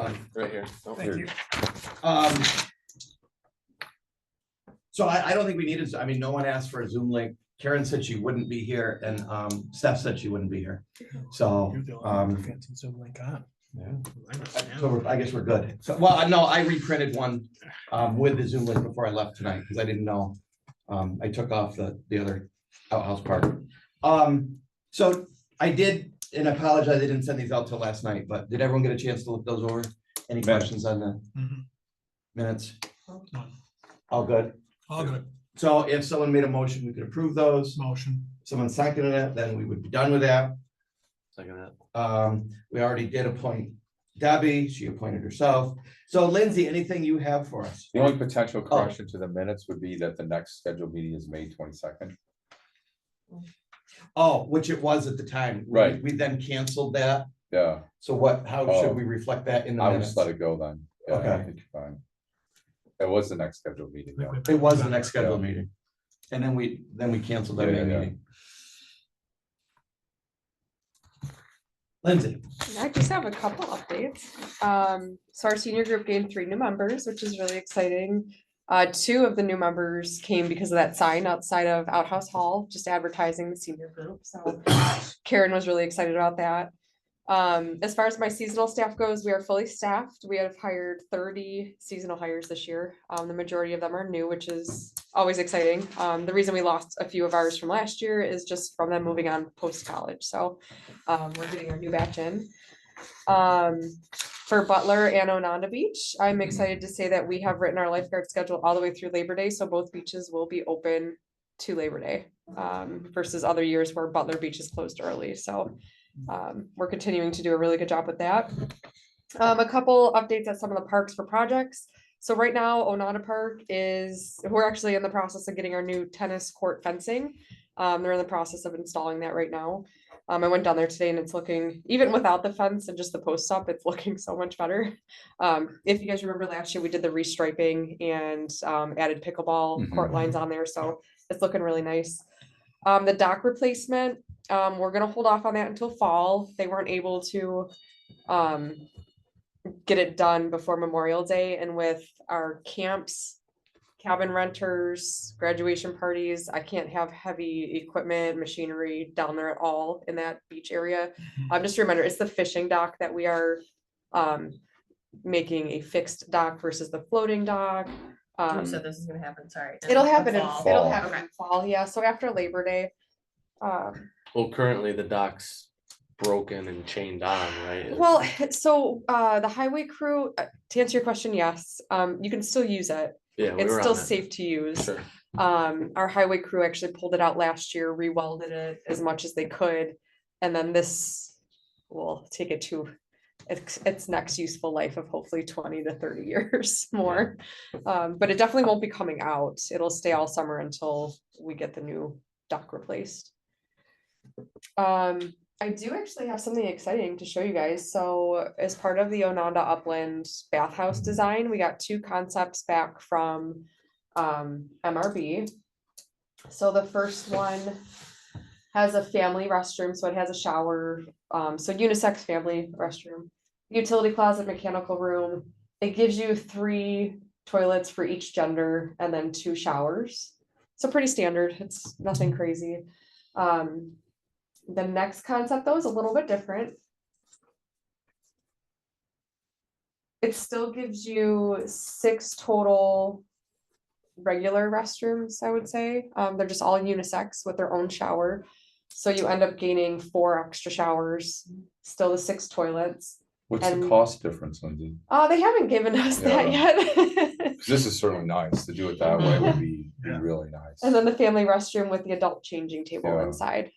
one. Right here. Oh, Thank you. Um. So I don't think we needed, I mean, no one asked for a Zoom link. Karen said she wouldn't be here and Steph said she wouldn't be here. So, You're the only one with a fancy Zoom link on. I guess we're good. So, well, no, I reprinted one with the Zoom link before I left tonight because I didn't know. I took off the other outhouse part. So I did, and I apologize, I didn't send these out till last night, but did everyone get a chance to look those over? Any questions on the minutes? All good? All good. So if someone made a motion, we could approve those. Motion. Someone seconded it, then we would be done with that. second that. We already did appoint Debbie, she appointed herself. So Lindsay, anything you have for us? The only potential correction to the minutes would be that the next scheduled meeting is May 22nd. Oh, which it was at the time. Right. We then canceled that. Yeah, So what, how Oh. should we reflect that in the I would minutes? just let it go then. Yeah, Okay. I think you're fine. It was the next scheduled meeting. Yeah. It was the next scheduled meeting. And then we canceled that Yeah, yeah. meeting. Lindsay, I just have a couple updates. So our senior group gained 3 new members, which is really exciting. 2 of the new members came because of that sign outside of Outhouse Hall, just advertising the senior group. So Karen was really excited about that. As far as my seasonal staff goes, we are fully staffed. We have hired 30 seasonal hires this year. The majority of them are new, which is always exciting. The reason we lost a few of ours from last year is just from them moving on post-college. So we're getting our new batch in. For Butler and Ononda Beach, I'm excited to say that we have written our lifeguard schedule all the way through Labor Day. So both beaches will be open to Labor Day versus other years where Butler Beach is closed early. So we're continuing to do a really good job with that. A couple updates at some of the parks for projects. So right now, Ononda Park we're actually in the process of getting our new tennis court fencing. They're in the process of installing that right now. I went down there today and it's looking, even without the fence and just the posts up, it's looking so much better. If you guys remember last year, we did the restriping and added pickleball court lines on there. So it's looking really nice. The dock replacement, we're gonna hold off on that until fall. They weren't able to get it done before Memorial Day, and with our camps, cabin renters, graduation parties, I can't have heavy equipment, machinery down there at all in that beach area. Just a reminder, it's the fishing dock that we are making a fixed dock versus the floating dock. You said this is gonna happen, sorry. It'll happen in fall. fall, yeah, so after Labor Day. Well, currently the dock's broken and chained on, right? Well, so the highway crew, to answer your question, yes, you can still use it. Yeah, we It's were still on that. safe to use. Sure. Our highway crew actually pulled it out last year, re-welded it as much as they could. And then this will take it to its next useful life of hopefully 20 to 30 years more. But it definitely won't be coming out. It'll stay all summer until we get the new dock replaced. I do actually have something exciting to show you guys. So as part of the Ononda Upland bathhouse design, we got 2 concepts back from MRB. So the first one has a family restroom, so it has a shower, so unisex family restroom, utility closet, mechanical room. It gives you 3 toilets for each gender and then 2 showers. So pretty standard. It's nothing crazy. The next concept though is a little bit different. It still gives you 6 total regular restrooms, I would say. They're just all unisex with their own shower. So you end up gaining 4 extra showers, still the 6 toilets. What's the And- cost difference, Lindsay? They haven't given us that yet. 'Cause this is certainly nice. To do it that way would be really nice. And then the family restroom with the adult changing table Yeah. inside.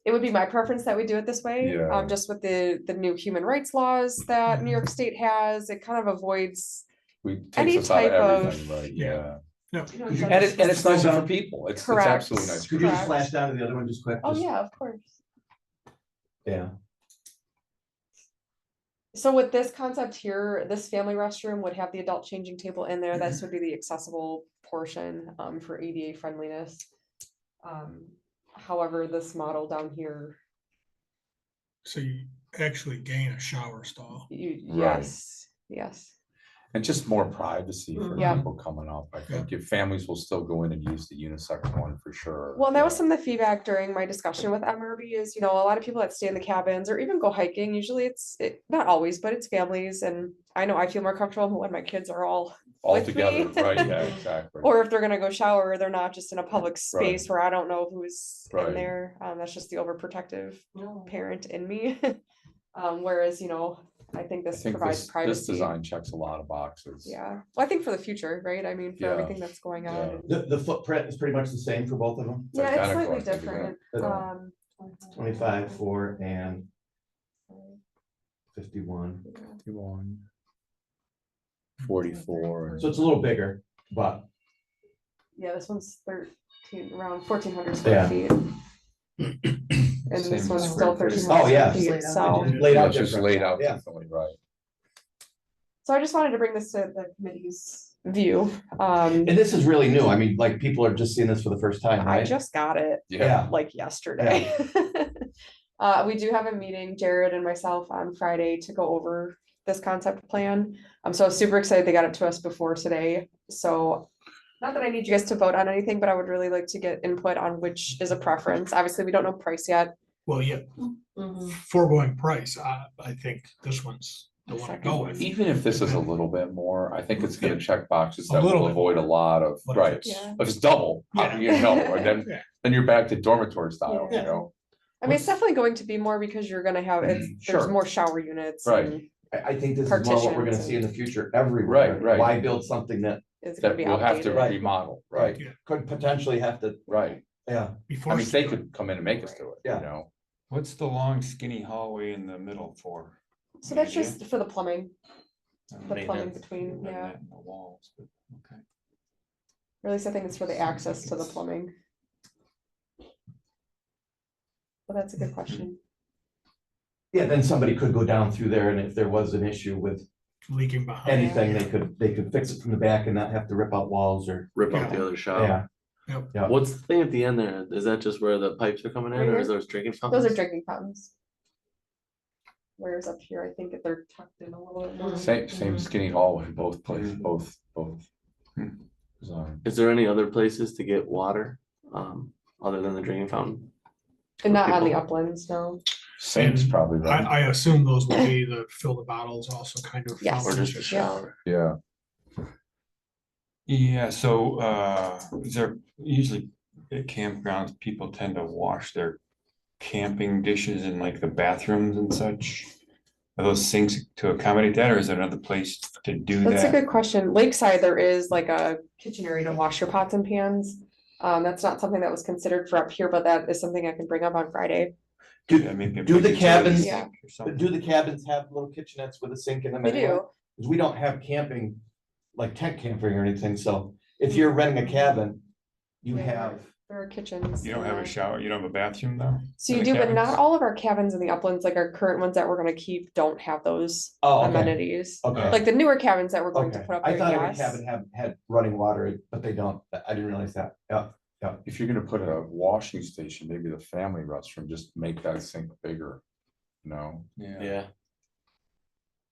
It would be my preference that we do it this way, Yeah. just with the new human rights laws that New York State has. It kind of avoids. We takes any us out type of of- everything, right? Yeah. you know, And it's nicer for people. It's Correct. absolutely nice. could you just Correct. flash down to the other one just quick? Oh, Just- yeah, of course. Yeah. So with this concept here, this family restroom would have the adult changing table in there. This would be the accessible portion for ADA friendliness. However, this model down here, So you actually gain a shower stall. Right. Yes. And just more privacy for Yeah. people coming up. I think if families will still go in and use the unisex one for sure. Well, and that was some of the feedback during my discussion with MRB is, a lot of people that stay in the cabins or even go hiking, usually not always, but it's families. And I know I feel more comfortable when my kids are all All with together, me. right, yeah, exactly. Or if they're gonna go shower, they're not just in a public space where I don't know who's in Right. there. That's just the overprotective parent in me. Whereas, I think I this think provides this privacy. design checks a lot of boxes. Yeah, well, I think for the future, right? I mean, for Yeah. everything that's going on. Yeah. and- The footprint is pretty much the same for both of them, Yeah, it's identical, slightly I think, different. yeah. 25, 4, and 51. 51, 44. So it's a little bigger, but Yeah, this one's around 1,400 Yeah. square feet. And this Same one's square still footage. 1,300 Oh, yeah. square feet, so. laid out It's just different. laid out Yeah. differently, right? So I just wanted to bring this to the committee's view. And this is really new. I mean, like, people are just seeing this for the first time, I right? just got it Yeah. like yesterday. We do have a meeting, Jared and myself, on Friday to go over this concept plan. So I was super excited they got it to us before today. So not that I need you guys to vote on anything, but I would really like to get input on which is a preference. Obviously, we don't know price yet. Well, yeah, foregoing price, I think this one's the one to go with. Even if this is a little bit more, I think it's gonna check boxes A that little will bit avoid a more. lot of, But if right? it's- Yeah. If it's double, Yeah. and Yeah. then you're back to dormitory style, you Yeah. know? I mean, it's definitely going to be more because you're gonna have, there's Sure. more shower units. Right. and I think this is more what we're gonna Partitions see in the future everywhere. Right, right. Why build something that It's gonna That be we'll have to outdated. remodel, right, could potentially have to, right. yeah. Before I mean, they you- could come in and make us do it, you Yeah. know? What's the long skinny hallway in the middle for? So that's Any just for the plumbing, the plumbing Maintenance. between, idea? yeah. And the walls, but, okay. Or at least I think it's for the access to the plumbing. Well, that's a good question. Yeah, then somebody could go down through there, and if there was an issue with leaking behind. anything, they could fix it from the back and not have to rip out walls or, Rip out the other shower. yeah. Yep. Yeah. What's the thing at the end there? Is that just where the pipes are coming in Right or is here? those drinking fountains? Those are drinking fountains. Whereas up here, I think that they're tucked in a little bit more. Same skinny hallway, both places, both. Hmm. design. Is there any other places to get water, other than the drinking fountain? And not on the people? uplands, no. Sink's And probably right, I assume those will be the fill the bottles also kind of. Yes. Or just a fountains. shower? yeah. Yeah, so, is there usually at campgrounds, people tend to wash their camping dishes in like the bathrooms and such? Are those sinks to accommodate that, or is there another place to do That's a that? good question. Lakeside, there is like a kitchen area to wash your pots and pans. That's not something that was considered for up here, but that is something I can bring up on Friday. Yeah, maybe a do big the utility cabins- sink Yeah. or something. Do the cabins have little kitchenettes with a sink in them? They anyway? do. 'Cause we don't have camping, like tent camping or anything, so if you're renting a cabin, you Yeah. have, There are kitchens. You don't in have a there. shower, you don't have a bathroom though? So in you the do, but not cabins? all of our cabins in the uplands, like our current ones that we're gonna keep, don't have those oh, okay, amenities. okay. Like the newer cabins that we're going to Okay, put up I there, thought every yes. cabin had running water, but they don't, I didn't realize that, yeah. If you're gonna put a washing station, maybe the family restroom, just make that sink bigger, you know? Yeah,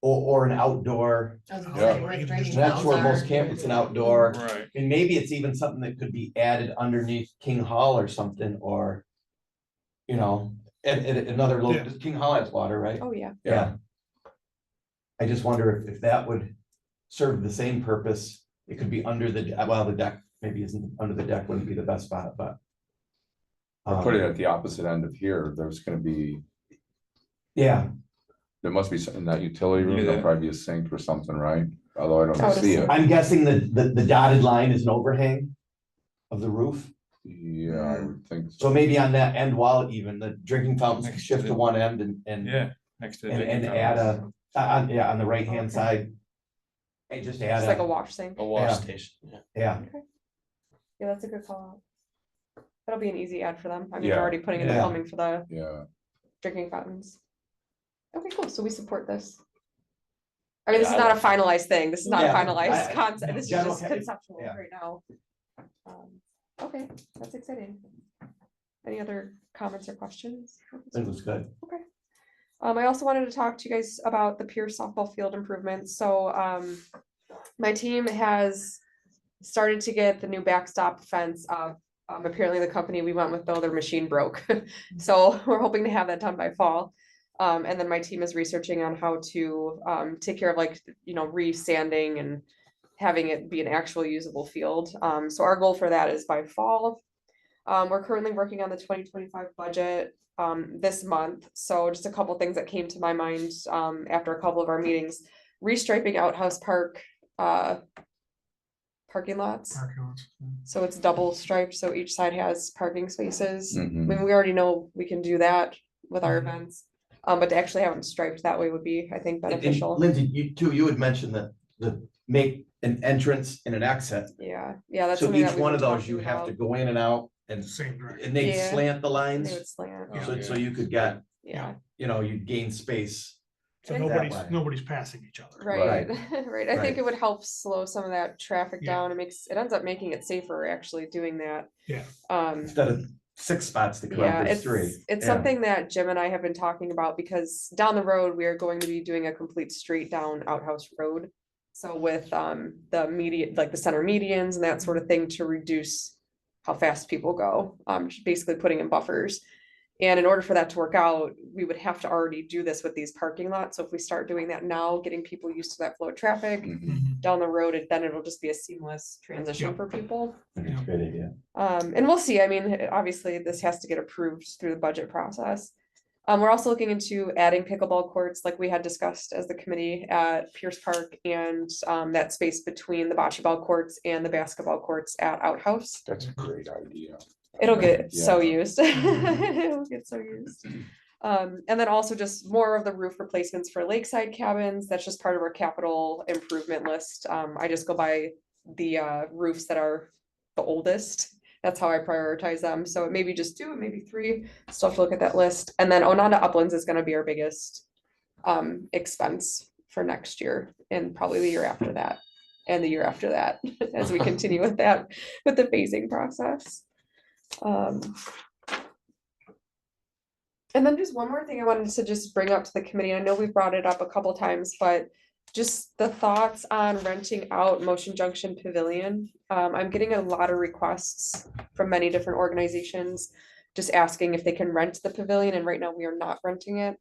Or an outdoor, I was gonna Yeah. say, where the drinking that's where fountains most are. camp, it's an outdoor. Right, And maybe it's even something that could be added underneath King Hall or something, or, you know, and another Yeah. little, King Hall has water, right? Oh, yeah. Yeah. I just wonder if that would serve the same purpose. It could be under the, well, the deck maybe isn't, under the deck wouldn't be the best spot, but. Or put it at the opposite end of here, there's gonna be, Yeah, there must be some in that utility room, Yeah. there'll probably be a sink or something, right? Although I I don't would see it. I'm guessing the dotted line is an overhang of the roof. Yeah, I would think So so. maybe on that end wall even, the drinking fountains can Next to shift to the- one end and. yeah, next to the. And drinking add fountains. on the right-hand Okay. side. And just add It's like a a, wash sink. a wash Yeah. station, yeah. yeah, Yeah, that's a good call. That'll be an easy add for them. I mean, Yeah. we're already putting in the Yeah. plumbing for the Yeah, drinking fountains. Okay, cool. So we support this. I mean, this is Yeah, I not a finalized thing. This is not a Yeah, finalized I- concept. This is general just ca- conceptual yeah. right now. Okay, that's exciting. Any other comments or questions? it was good. I also wanted to talk to you guys about the Pierce softball field improvements. So, my team has started to get the new backstop fence up. Apparently the company we went with though, their machine broke. So we're hoping to have that done by fall. And then my team is researching on how to, take care of like, re-sanding and having it be an actual usable field. So our goal for that is by fall. We're currently working on the 2025 budget this month. So just a couple things that came to my mind after a couple of our meetings. Restriping Outhouse Park parking lots. Parking lots. So it's double striped, so each side has parking spaces. I Mhm. mean, we already know we can do that with our Mhm. events. But to actually have them striped that way would be, I think, And beneficial. Lindsay, you had mentioned that make an entrance and an exit. Yeah, that's So something that each we've one been of those, talking you have to about. go in and out and, Same direction. and they Yeah. slant the They lines. would slant, Oh, So yeah. you could get, yeah, you'd gain space. So That way. nobody's passing each other. right, right. I Right. think it would help slow some of that traffic Yeah. down. It ends up making it safer actually doing that. Yeah. Instead of 6 spots to come Yeah, out, there's 3. it's Yeah. something that Jim and I have been talking about because down the road, we are going to be doing a complete street down Outhouse Road. So with the median, like the center medians and that sort of thing to reduce how fast people go, just basically putting in buffers. And in order for that to work out, we would have to already do this with these parking lots. So if we start doing that now, getting people used to that flow of traffic Mhm. Mhm. down the road, then it'll just be a seamless transition Yeah. for people. I think it's a great idea. And we'll see. I mean, obviously, this has to get approved through the budget process. We're also looking into adding pickleball courts, like we had discussed as the committee at Pierce Park, and that space between the bocce ball courts and the basketball courts at Outhouse. That's a great idea. It'll get so Yeah. used. It'll get so used. And then also just more of the roof replacements for lakeside cabins. That's just part of our capital improvement list. I just go by the roofs that are the oldest. That's how I prioritize them. So it may be just 2, it may be 3. Still have to look at that list. And then Ononda Uplands is gonna be our biggest expense for next year and probably the year after that. And the year after that, as we continue with that, with the phasing process. And then just one more thing I wanted to just bring up to the committee. I know we've brought it up a couple times, but just the thoughts on renting out Motion Junction Pavilion. I'm getting a lot of requests from many different organizations, just asking if they can rent the pavilion, and right now we are not renting it.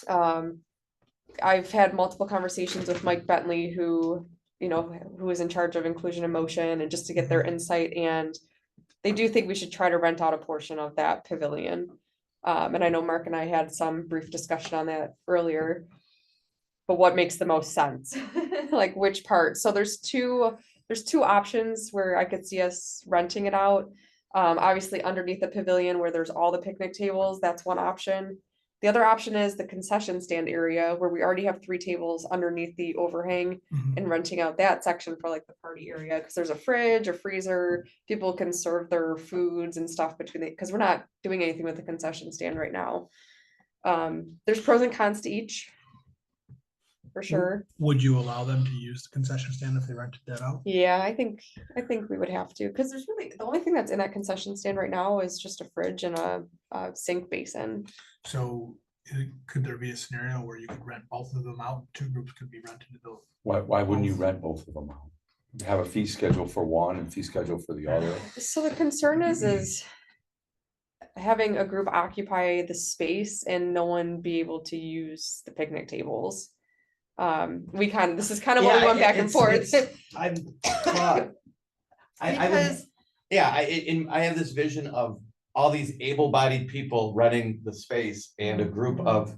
I've had multiple conversations with Mike Bentley, who is in charge of inclusion and motion, and just to get their insight, and they do think we should try to rent out a portion of that pavilion. And I know Mark and I had some brief discussion on that earlier. But what makes the most sense? Like which part? So there's two options where I could see us renting it out. Obviously underneath the pavilion where there's all the picnic tables, that's one option. The other option is the concession stand area where we already have 3 tables underneath the overhang, Mhm. and renting out that section for like the party area, because there's a fridge, a freezer, people can serve their foods and stuff between it, because we're not doing anything with the concession stand right now. There's pros and cons to each. For sure. Would you allow them to use the concession stand if they rented that out? Yeah, I think we would have to, because there's really, the only thing that's in that concession stand right now is just a fridge and a sink basin. So could there be a scenario where you could rent both of them out? 2 groups could be rented to the. Why wouldn't you rent both of them out? Have a fee schedule for one and fee schedule for the other? So the concern is having a group occupy the space and no one be able to use the picnic tables. This is kind of what we went back and forth. I'm, I would, Because- yeah, I have this vision of all these able-bodied people renting the space and a group of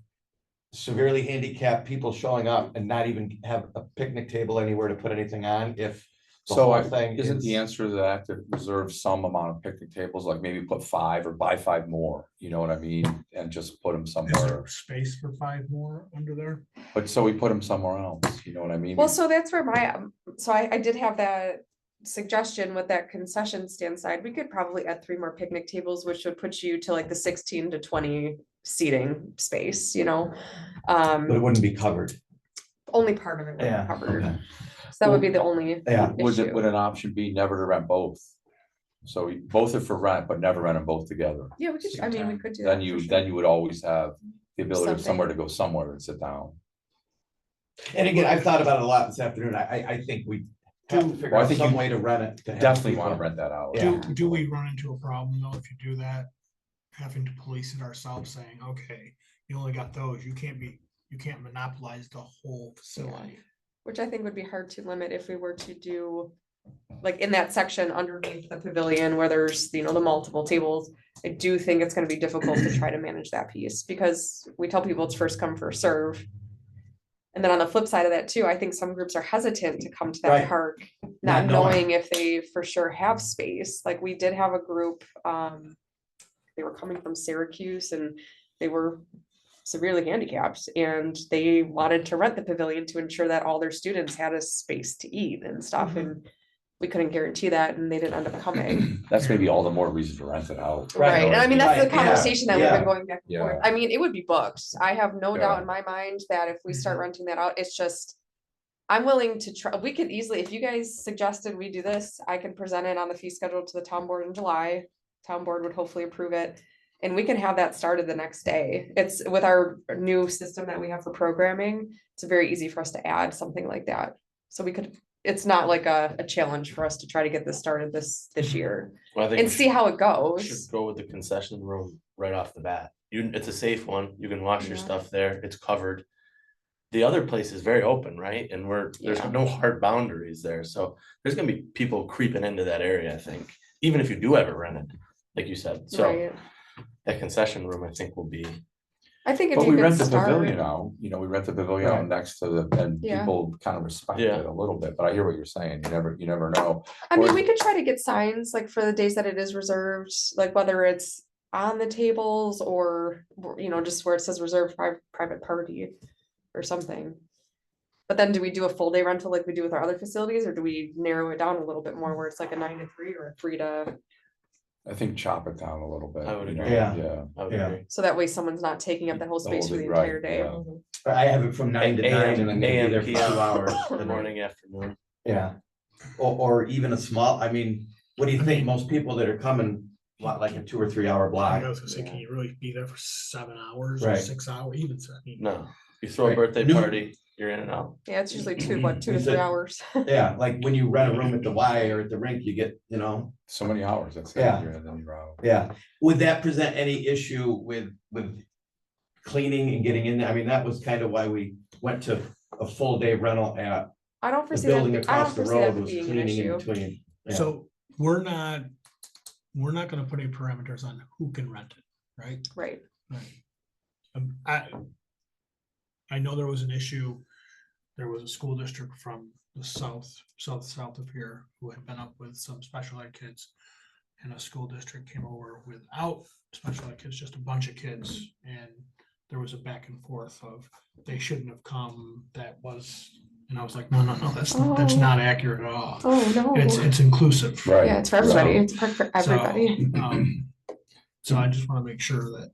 severely handicapped people showing up and not even have a picnic table anywhere to put anything on if the So whole thing isn't the is. answer to that to reserve some amount of picnic tables, like maybe put 5 or buy 5 more, you know what I mean? And just put them Is somewhere, there space for 5 more under there? but so we put them somewhere else, you know what I mean? Well, so that's where I did have that suggestion with that concession stand side. We could probably add 3 more picnic tables, which would put you to like the 16 to 20 seating space, But it wouldn't be covered. only part of it would Yeah. be covered. Okay. So that would be the only Yeah. Would issue. an option be never to rent both? So both are for rent, but never rent them both together. Yeah, we could, I mean, we could do that. Then for you, sure. then you would always have the ability of somewhere to Something. go somewhere and sit down. And again, I've thought about it a lot this afternoon. I think we have to figure Well, I out think some you way to rent it. to have Definitely people. want to rent that out. Yeah. Do we run into a problem though, if you do that? Having to police it ourselves, saying, okay, you only got those, you can't monopolize the whole facility. Which I think would be hard to limit if we were to do, like in that section underneath the pavilion where there's, the multiple tables. I do think it's gonna be difficult to try to manage that piece, because we tell people it's first come, first serve. And then on the flip side of that too, I think some groups are hesitant to come to that Right. park, Not not knowing. knowing if they for sure have space. Like we did have a group, they were coming from Syracuse and they were severely handicapped, and they wanted to rent the pavilion to ensure that all their students had a space to eat and stuff, and we couldn't guarantee that, and they didn't end up coming. That's maybe all the more reason to rent it out. Right, and I mean, that's the Right, yeah, conversation that we've yeah. been going back and forth. Yeah. I mean, it would be booked. I have no doubt Yeah. in my mind that if we start Mhm. renting that out, it's just. I'm willing to try, we could easily, if you guys suggested we do this, I can present it on the fee schedule to the town board in July. Town board would hopefully approve it, and we can have that started the next day. It's with our new system that we have for programming, it's very easy for us to add something like that. So we could, it's not like a challenge for us to try to get this started this year Well, I think and we see should- how it we goes. should go with the concession room right off the bat. It's a safe one. You can wash your Yeah. stuff there. It's covered. The other place is very open, right? And there's Yeah. no hard boundaries there. So there's gonna be people creeping into that area, I think, even if you do ever rent it, like you said. So Right, that concession room, I think, will be, I think it'd But be a we good rent the start. pavilion out, we rent the pavilion out Right. next to and Yeah. people kind of respect Yeah. it a little bit, but I hear what you're saying, you never know. I mean, Or- we could try to get signs like for the days that it is reserved, like whether it's on the tables or, just where it says reserved private party or something. But then do we do a full day rental like we do with our other facilities, or do we narrow it down a little bit more where it's like a 9 to 3 or a 3 to, I think chop it down a little bit. I would you know, agree. Yeah. I would Yeah. agree. so that way someone's not taking up the whole space for the Right, entire day. yeah. I have it from 9 to 9 and I'm gonna be there for 2 AM, hours. The morning, afternoon. Yeah, or even a small, I mean, what do you think, most people that are coming, like a 2 or 3 hour I block? was gonna say, can you really be there for 7 hours or Right. 6 hours, even? I mean, No, you throw a Right. birthday New- party, you're in and out. Yeah, it's usually 2 to You 3 said- hours. Yeah, like when you rent a room at the Y or at the rink, you get, So many hours, that's it, Yeah. and then you're out. yeah. Would that present any issue with cleaning and getting in there? I mean, that was kind of why we went to a full day rental at I don't the foresee that, building I don't across the foresee that road was being an cleaning in issue. between. Yeah. So we're not gonna put any parameters on who can rent it, right? Right, Right. I know there was an issue. There was a school district from the south of here who had been up with some special ed kids. And a school district came over without special ed kids, just a bunch of kids, and there was a back and forth of they shouldn't have come, and I was like, no, that's Oh. not accurate at all. oh, no. It's inclusive. Right. Yeah, it's for everybody, So- it's for So, everybody. So I just wanna make sure that,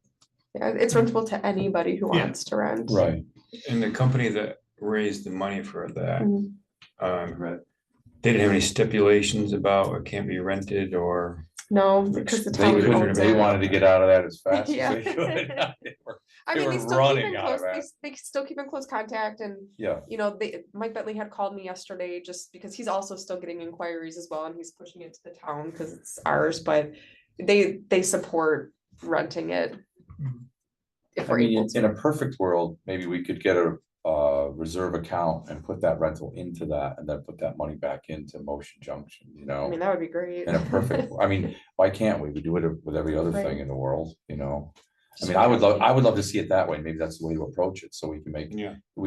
Yeah, it's rentable to anybody who Yeah. wants to rent. Right, And the company that raised the money for that, Mhm. they didn't have any stipulations about it can't be rented or. No, because the they town couldn't- owns they it. wanted to get out of that as fast Yeah. as they could. They were- I they mean, they were still keep running in out of close, they still keep in close contact, and Yeah, Mike Bentley had called me yesterday just because he's also still getting inquiries as well, and he's pushing it to the town because it's ours, but they support renting it. Mhm. If I we're mean, able in to. a perfect world, maybe we could get a reserve account and put that rental into that and then put that money back into Motion Junction, I mean, that would be great. In a perfect, I mean, why can't we? We do it with every other Right. thing in the world, I mean, I would love to see it that way. Maybe that's the way to approach it. So we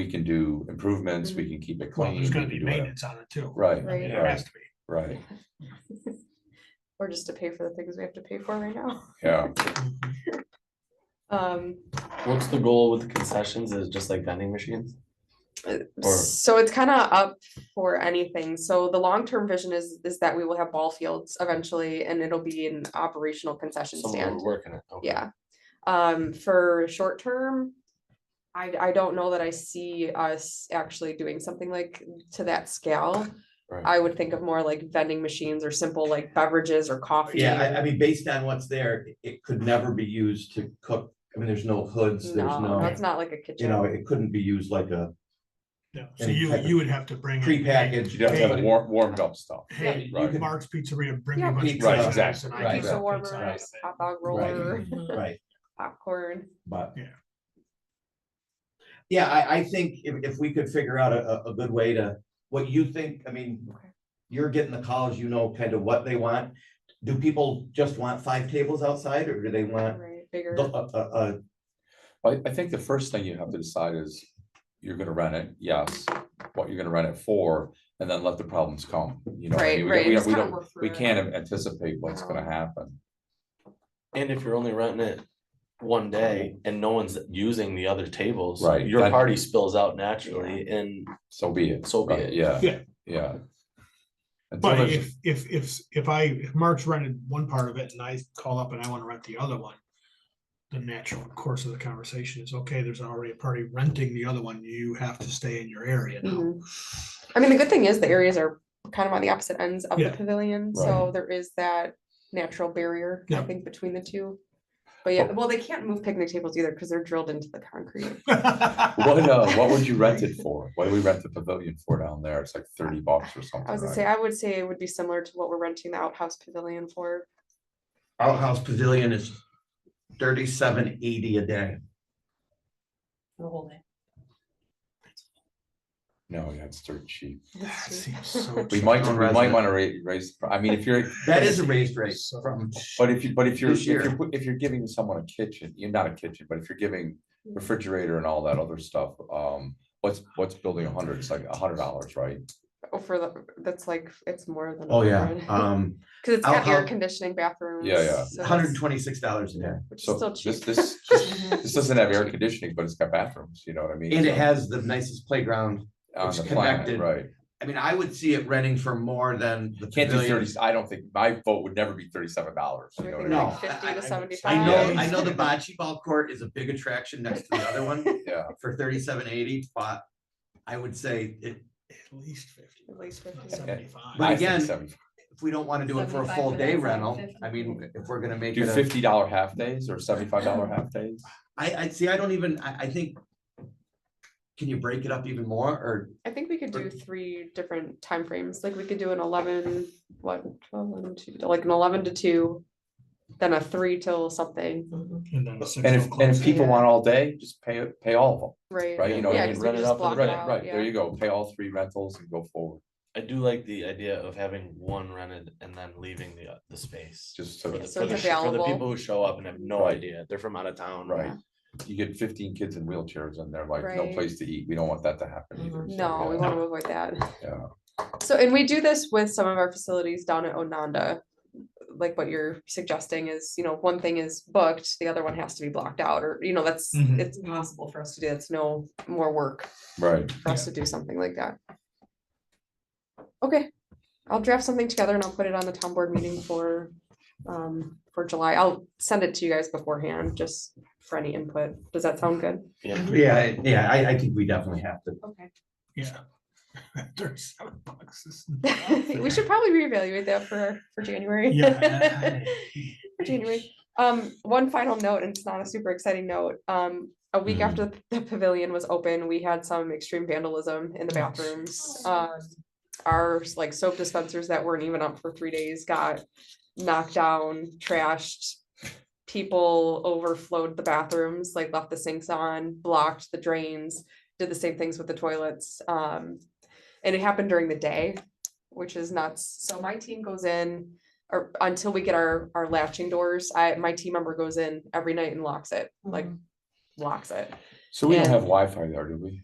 can do improvements, we can keep it well, clean. there's gonna we be can do whatever. maintenance on it too. Right, Right. There has to be. right, Or just to pay for the things we have to pay for right now. yeah. What's the goal with the concessions? Is it just like vending machines? Or- So it's kind of up for anything. So the long-term vision is that we will have ball fields eventually, and it'll be an operational concession Someone stand. working it. Okay. Yeah. For short term, I don't know that I see us actually doing something like to that scale. Right. I would think of more like vending machines or simple like beverages or coffee. Yeah, I mean, based on what's there, it could never be used to cook I mean, there's no hoods, there's No, no, that's not like a you know, kitchen. it couldn't be used like a Yeah, so Any type of you would have to bring. in, prepackaged. You'd have to have warmed up stuff. Hey, you Right. could- Mark's Pizzeria, bring me Yeah, a bunch of pizza. Right, pizzas exactly, and I right, can Pizza have warmers, pizza. hot dog Right. roller, Right, popcorn. but. Yeah. Yeah, I think if we could figure out a good way to, what you think, I mean, Okay. you're getting the calls, you know, kind of what they want. Do people just want 5 tables outside, or do they want Right, bigger. I think the first thing you have to decide is, you're gonna rent it, yes, what you're gonna rent it for, and then let the problems come, you know. what I Right, mean? right, We just kinda don't, work through we it. can't anticipate what's gonna happen. And if you're only renting it one day and no one's using the other tables, Right, your that- party spills out naturally and So be it. So be right, it. Yeah, Yeah. yeah. Until But there's- if Mark's rented one part of it and I call up and I wanna rent the other one. The natural course of the conversation is, okay, there's already a party renting the other one, you have to stay in your area now. Mhm. I mean, the good thing is the areas are kind of on the opposite ends of the Yeah. pavilion, so there is that natural barrier, I Yeah. think, between the two. But yeah, well, they can't move picnic tables either because they're drilled into the concrete. What would you rent it for? What do we rent the pavilion for down there? It's like $30 or something, I was gonna right? say, I would say it would be similar to what we're renting the outhouse pavilion for. outhouse pavilion is 37.80 a day. The whole day. No, yeah, it's dirt cheap. That seems so We cheap. might Non-resident. wanna raise, I mean, if you're. That is a raised rate from, But if you're, This year. if you're giving someone a kitchen, you're not a kitchen, but if you're giving refrigerator and all that other stuff, what's building 100? It's like $100, right? Oh, for the, that's like, it's more than. oh yeah, 100. Cause it's got air outhouse- conditioning bathrooms. Yeah, yeah. so that's- $126 a day. Which is So still this, cheap. this doesn't have air conditioning, but it's got bathrooms, you know what I mean? And it So, has the nicest playground. on it's the planet, connected. right? I mean, I would see it renting for more than the Can't do pavilion. 30, I don't think, my vote would never be $37, you know what I mean? No, Like 50 to I- 75. I know the bocce ball court is a big attraction next to the other one Yeah, for 37.80, but I would say it, At least 50. At least 50. 75. But I think again, 70. if we don't want to do it for a 75 full for day that, rental, 750. I mean, if we're gonna make Do it a, $50 half days or $75 half days? I see, I don't even, I think. Can you break it up even more, or, I think we could do 3 different timeframes, like we could do an 11, what, 12, 1, 2, like an 11 to 2. Then a 3 till something, And then six And if till close. people Yeah. want all day, just pay all of them, right? right? You know, what Yeah, I mean, 'cause we rent it just out for the block rent, it out, right, there yeah. you go, pay all 3 rentals and go forward, I do like the idea of having one rented and then leaving the space. just For so, the, So for the, it's for the available. people who show up and have no Right. idea, they're from out of town. right. You get 15 kids in wheelchairs and they're like, no Right. place to eat, we don't want that to happen either. so, No, we yeah. want to avoid that. Yeah. So, and we do this with some of our facilities down at Ononda. Like what you're suggesting is, you know, one thing is booked, the other one has to be blocked out, or, you know, that's, Mhm. it's possible for us to do. It's no more work Right, for us to do something like that. Okay, I'll draft something together and I'll put it on the town board meeting for July. I'll send it to you guys beforehand, just for any input. Does that sound good? yeah, I think we definitely have to. Okay. Yeah. $37 is We should probably reevaluate that for January. Yeah. For January. One final note, and it's not a super exciting note. A week after the pavilion was open, we had some extreme vandalism in the bathrooms. Our like soap dispensers that weren't even up for 3 days got knocked down, trashed. People overflowed the bathrooms, like left the sinks on, blocked the drains, did the same things with the toilets. And it happened during the day, which is nuts. So my team goes in, or until we get our latching doors, my team member goes in every night and locks it, like locks it. so we don't And- have Wi-Fi there, do we?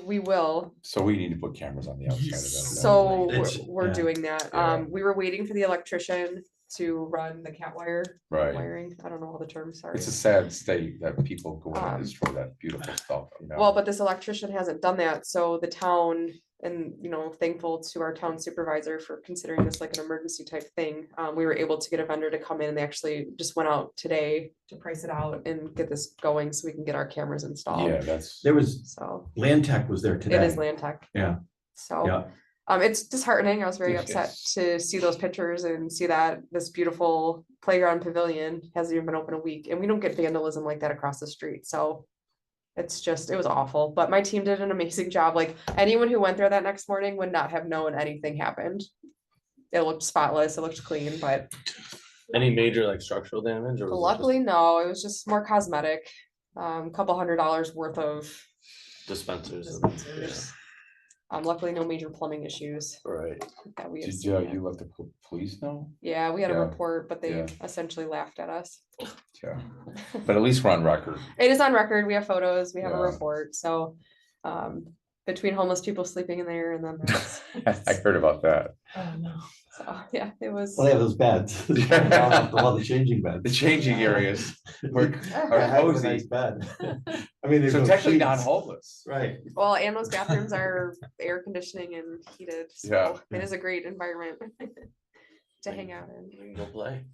We will. So we need to put cameras on the outside of that. So It's- we're yeah. doing that. Yeah. We were waiting for the electrician to run the cat wire Right, wiring. I don't know all the terms, sorry. it's a sad state that people go in Um, and destroy that beautiful stuff, you know? Well, but this electrician hasn't done that, so the town, and you know, thankful to our town supervisor for considering this like an emergency type thing. We were able to get a vendor to come in, and they actually just went out today to price it out and get this going so we can get our cameras installed. Yeah, that's, There was, So Land Tech was there it today. is Land Tech. Yeah. So, Yeah, It's disheartening. I was very upset to see those pictures and see that this beautiful playground pavilion hasn't even been open a week, and we don't get vandalism like that across the street, so. It's just, it was awful, but my team did an amazing job. Like, anyone who went there that next morning would not have known anything happened. It looked spotless, it looked clean, but Any major like structural damage or? was it just luckily, no, it was just more cosmetic. Couple $100 worth of, Dispensers. Dispensers. luckily no major plumbing issues Right. that we have Did seen. you let the police know? Yeah, we had a Yeah, report, but they yeah. essentially laughed at us. Yeah, but at least we're on record. It is on record. We have photos, we have a Yeah. report, so, between homeless people sleeping in there and then there's, I heard about that. Oh, no. so, yeah, it was. Well, they have those beds. All the changing beds. The changing areas. We're- I are have a cozy. nice bed. I mean, there's So no technically not sheets. homeless. Right. Well, and those bathrooms are air conditioning and heated, Yeah. so it is a great environment to hang out in. We can go play.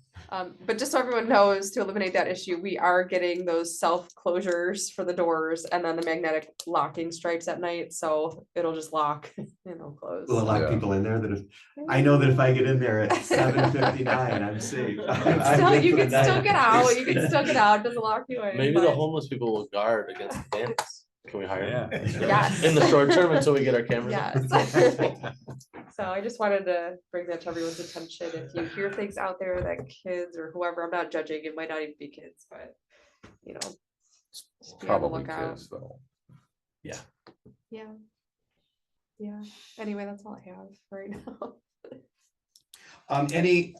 But just so everyone knows, to eliminate that issue, we are getting those self closures for the doors and then the magnetic locking stripes at night, so it'll just lock and it'll close. Will it lock Yeah. people in there that if, I know that if I get in there at 7:59, I'm safe. I'm Still, good you for the can still night. get out, you can still get out, doesn't lock you in. Maybe the but- homeless people will guard against the bandits. Can we hire them? Yes. In the short term until we get our cameras. in? Yes. So I just wanted to bring that to everyone's attention. If you hear things out there that kids or whoever, I'm not judging, it might not even be kids, but you know. just be on the Probably lookout. kids though. Yeah. Yeah. Anyway, that's all I have right now.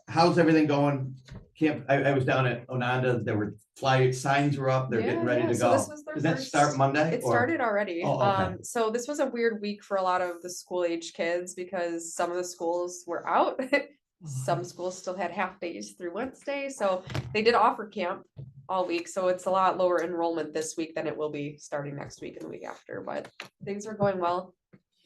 How's everything going? Camp, I was down at Ononda, there were signs were up, they're getting Yeah, ready yeah, to so go. this was their Does that first- start Monday? It or- started already. Oh, okay. So this was a weird week for a lot of the school age kids because some of the schools were out. Some schools still had half days through Wednesday, so they did offer camp all week, so it's a lot lower enrollment this week than it will be starting next week and the week after, but things are going well.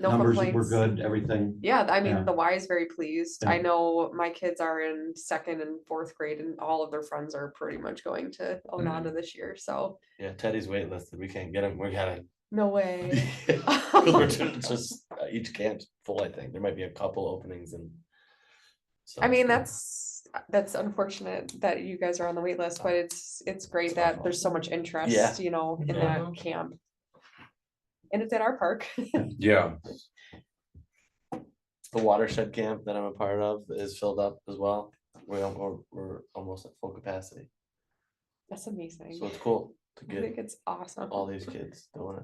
No Numbers were complaints. good, everything. Yeah, I Yeah. mean, the Y is very pleased. I Yeah. know my kids are in second and fourth grade and all of their friends are pretty much going to Mm-hmm. Ononda this year, so Yeah, Teddy's waitlisted. We can't get him. We gotta. no way. Because we're just each camp's full, I think. There might be a couple openings and. I mean, that's unfortunate that you guys are on the wait list, but it's great that there's so much interest, Yeah. you know, in Yeah. that camp. And it's at our park. Yeah, The watershed camp that I'm a part of is filled up as well. We're almost at full capacity. That's amazing. So it's cool to I think get it's awesome. all these kids doing it.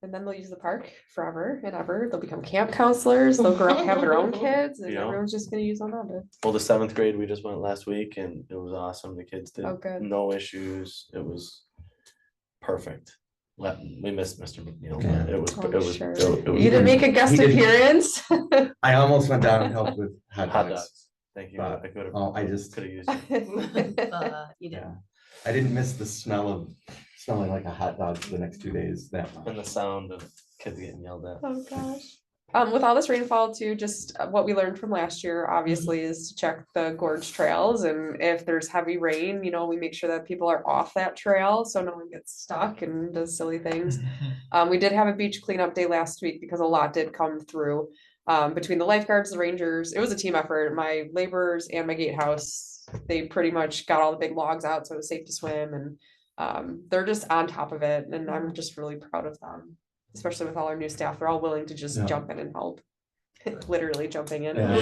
And then they'll use the park forever and ever. They'll become camp counselors. They'll grow up, have their own kids, and Yeah. everyone's just gonna use Ononda. Well, the 7th grade, we just went last week and it was awesome. The kids did Oh, good. no issues. It was perfect. We missed Mr. McNeil. Yeah. But it was, Oh, it was, sure. it was You didn't make a guest He did- appearance? I almost went down and helped with hot hot dogs. dogs. Thank you. But, I could have. oh, I just- Could have used it. You Yeah. didn't. I didn't miss the smell of, smelling like a hot dog for the next 2 days that much. And the sound of kids getting yelled at. Oh, gosh. With all this rainfall too, just what we learned from last year, obviously, is to check the gorge trails. And if there's heavy rain, you know, we make sure that people are off that trail so no one gets stuck and does silly things. We did have a beach cleanup day last week because a lot did come through. Between the lifeguards, the rangers, it was a team effort. My laborers and my gatehouse, they pretty much got all the big logs out so it was safe to swim, and they're just on top of it, and I'm just really proud of them, especially with all our new staff. They're all willing to just Yeah. jump in and help. Literally jumping in. Yeah.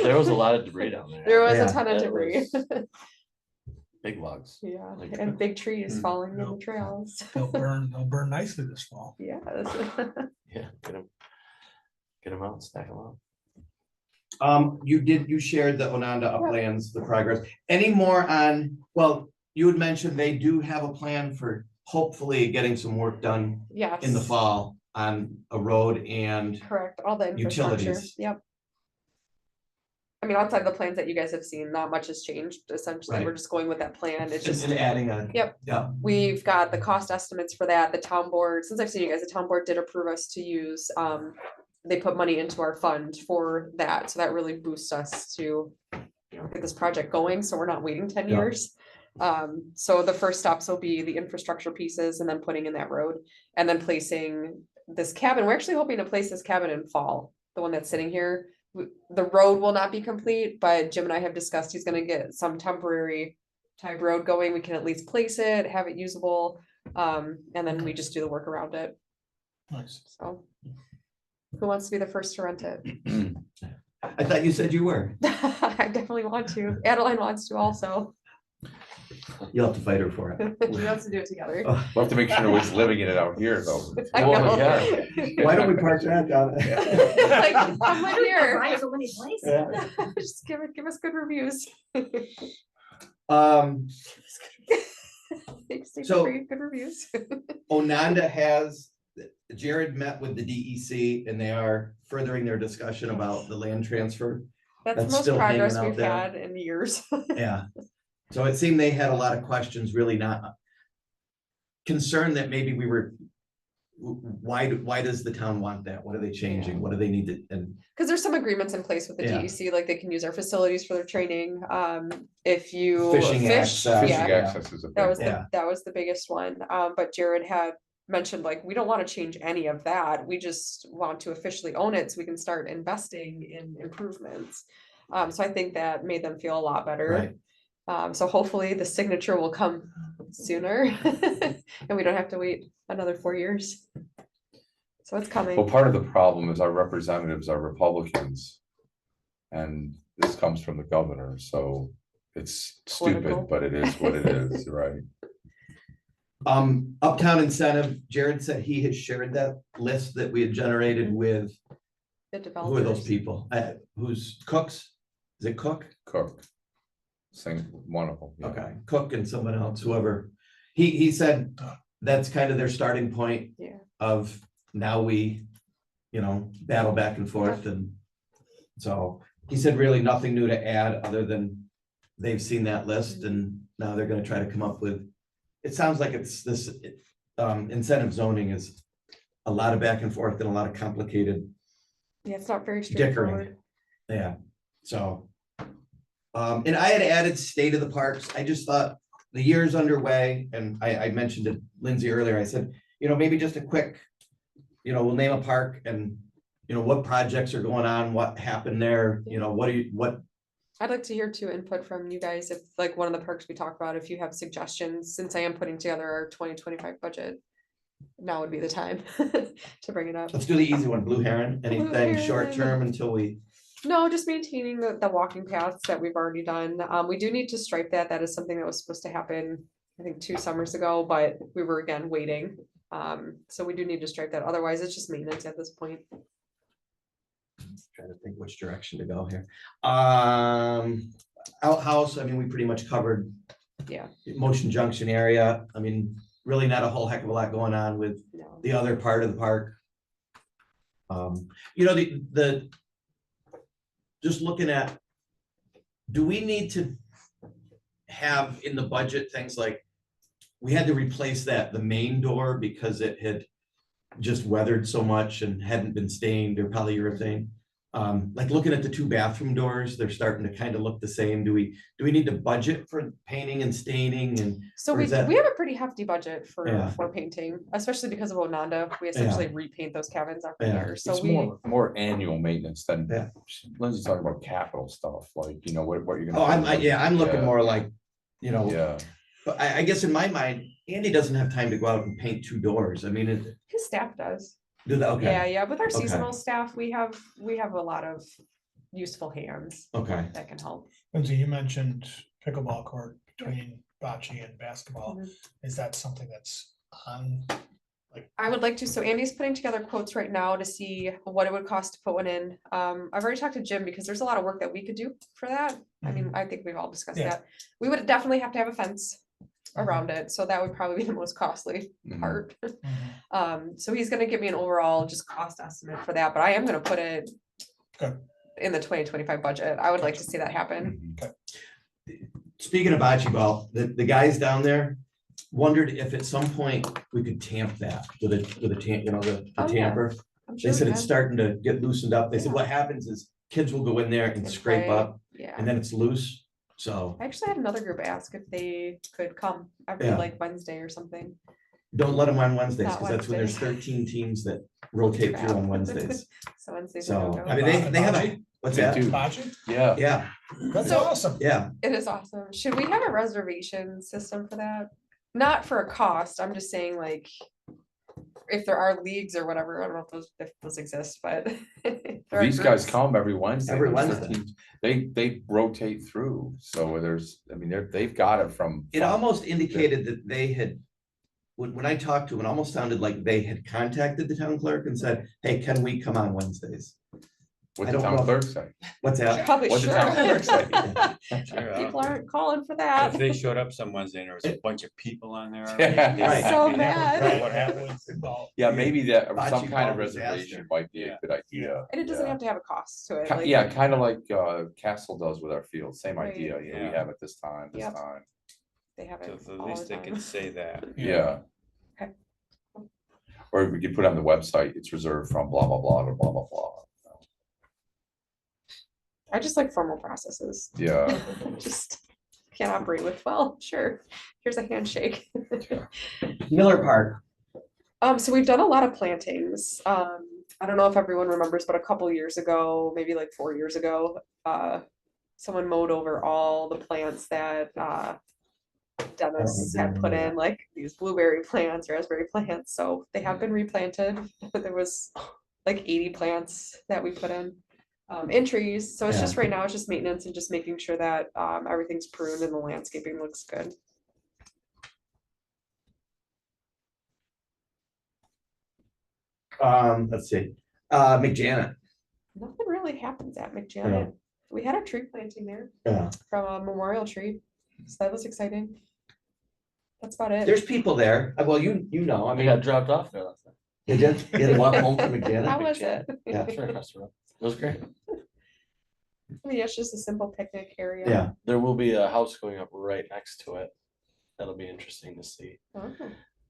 There was a lot of debris down there. There was Yeah. a ton of It debris. Big logs. Yeah, Like- and big trees Mm. falling in the Nope. trails. They'll burn nicely this fall. Yes. Yeah, get them out, stack them up. You shared the Ononda uplands, the progress. Any more on, well, you had mentioned they do have a plan for hopefully getting some work done Yes. in the fall on a road and, Correct, all the infrastructure, Utilities. yep. I mean, outside the plans that you guys have seen, not much has changed, essentially, we're Right. just going with that plan, it's just. and adding a. Yep. Yeah, We've got the cost estimates for that, the town board, since I've seen you guys, the town board did approve us to use, they put money into our fund for that, so that really boosts us to, you know, get this project going, so we're not waiting 10 Yeah. years. So the first steps will be the infrastructure pieces and then putting in that road, and then placing this cabin, we're actually hoping to place this cabin in fall, the one that's sitting here. The road will not be complete, but Jim and I have discussed he's gonna get some temporary type road going. We can at least place it, have it usable. And then we just do the work around it. Nice. So. Who wants to be the first to rent it? I thought you said you were. I definitely want to. Adeline wants to also. You'll have to fight her for it. She wants to do it together. Oh, We'll have to make sure nobody's living in it out here though. I Well, know. yeah. Why don't we park that down? Like, come live here. Ryan, so many places. Yeah. Just give us good reviews. Thanks, So- good reviews. Ononda has, Jared met with the DEC and they are furthering their discussion about the land transfer. That's the That's most still hanging progress out we've there. had in years. Yeah. So it seemed they had a lot of questions, really not concerned that maybe we were, why does the town want that? What are they changing? What do they need to, and Cause there's some agreements in place with the Yeah. DEC, like they can use our facilities for their training. If you Fishing fish, access. Fishing yeah, access is a that big was one. Yeah. that was the biggest one. But Jared had mentioned like, we don't want to change any of that. We just want to officially own it so we can start investing in improvements. So I think that made them feel a lot better. right, So hopefully the signature will come sooner and we don't have to wait another 4 years. So it's coming. Well, part of the problem is our representatives are Republicans. And this comes from the governor, so it's Political. stupid, but it is what it is, right? Uptown Incentive, Jared said he had shared that list that we had generated with, The who are those developers. people? Who's Cooks? Is it Cook? Cook. Same, one of them. yeah. Okay, Cook and someone else, whoever. He said that's kind of their starting point. Yeah. Of now we, battle back and forth and so he said really nothing new to add other than they've seen that list and now they're gonna try to come up with, it sounds like it's this, incentive zoning is a lot of back and forth and a lot of complicated, Yeah, it's not very Dickering. straightforward. yeah, so. And I had added state of the parks. I just thought the year's underway and I mentioned to Lindsay earlier, I said, maybe just a quick, we'll name a park and, what projects are going on, what happened there, what, I'd like to hear too input from you guys if like one of the perks we talked about, if you have suggestions, since I am putting together our 2025 budget. Now would be the time to bring it up. let's do the easy one, Blue Heron, anything short Heron. term until we, No, just maintaining the walking paths that we've already done. We do need to stripe that. That is something that was supposed to happen, I think 2 summers ago, but we were again waiting. So we do need to stripe that. Otherwise, it's just maintenance at this point. trying to think which direction to go here. Outhouse, we pretty much covered. Yeah. Motion Junction area, really not a whole heck of a lot going on with No. the other part of the park. The just looking at, do we need to have in the budget things like, we had to replace the main door because it had just weathered so much and hadn't been stained or polyurethane. Like looking at the 2 bathroom doors, they're starting to kind of look the same. Do we need to budget for painting and staining and, So Or we is that- we have a pretty hefty budget Yeah. for painting, especially because of Ononda. We essentially repaint those cabins every Yeah. year. So It's we, more annual maintenance than, Yeah. Lindsay's talking about capital stuff, like, what you're gonna. oh, I'm looking Yeah. more like, Yeah, but I guess in my mind, Andy doesn't have time to go out and paint 2 doors. his staff does. Do that, Yeah, okay, yeah. With our Okay. seasonal staff, we have a lot of useful hands okay. that can help. Lindsay, you mentioned pickleball court between bocce and basketball. Mhm. Is that something that's on? I would like to, so Andy's putting together quotes right now to see what it would cost to put one in. I've already talked to Jim because there's a lot of work that we could do for that. I mean, I think we've all discussed Yeah. that. We would definitely have to have a fence around it, so that would probably be the most costly Mhm. part. So he's gonna give me an overall just cost estimate for that, but I am gonna put it Okay. in the 2025 budget. I would like to see that happen. Mhm. Speaking of bocce ball, the guys down there wondered if at some point we could tamp that with a the Oh, yeah. tamper. I'm They sure said we it's can. starting to get loosened up. They said Yeah. what happens is kids will go in there and And scrape play. up Yeah. and then it's loose. So, I actually had another group ask if they could come every Yeah. like Wednesday or something. Don't let them on Wednesdays, Not because that's when there's Wednesdays. 13 teams that rotate through on Crap. Wednesdays. So Wednesdays. So, are no-go. I mean, they have a, what's They that? do. Bocce? Yeah, Yeah, That's So- awesome. yeah. It is awesome. Should we have a reservation system for that? Not for a cost, I'm just saying like. If there are leagues or whatever, I don't know if those exist, but. if there are these guys groups- come every Wednesday. Every Those Wednesday. 13 They rotate through, so there's, I mean, they've got it from. It almost indicated that they had, when I talked to them, it almost sounded like they had contacted the town clerk and said, hey, can we come on Wednesdays? What I the don't town know. clerk say? What's that? Probably What did sure. town clerk say? Sure, People aren't calling for that. If they showed up some Wednesday and there was a bunch of people on there. Yeah. already, Right. So yeah, mad. What happens? Yeah, maybe that, Bocce some kind of ball disaster. reservation might be a Yeah. good idea. And it doesn't yeah. have to have a cost to it. Ki- like, Yeah, kind of like Castle does with our field, same Right. idea, you know, we Yeah. have it this time, this Yep. time, They have it So at all least the they can time. say that. yeah. Okay. Or we could put on the website, it's reserved from blah, blah, blah, to blah, blah, blah. I just like formal processes. Yeah, Just can't operate with, well, sure, here's a handshake. Miller Park. So we've done a lot of plantings. I don't know if everyone remembers, but a couple years ago, maybe like 4 years ago, someone mowed over all the plants that Dennis had put in, like these blueberry plants, raspberry plants. So they have been replanted. There was like 80 plants that we put in trees. So it's Yeah. just right now, it's just maintenance and just making sure that everything's pruned and the landscaping looks good. Let's see, McJanet. Nothing really happens at McJanet. We had a tree planting there Yeah. from a memorial tree, so that was exciting. That's about it. There's people there. Well, you know, I I mean, got dropped off there last night. you did, you had to walk home from How McJanet. was it? Yeah. Sure, across the road. It was great. I mean, it's just a simple picnic area. Yeah, There will be a house going up right next to it. That'll be interesting to see Oh,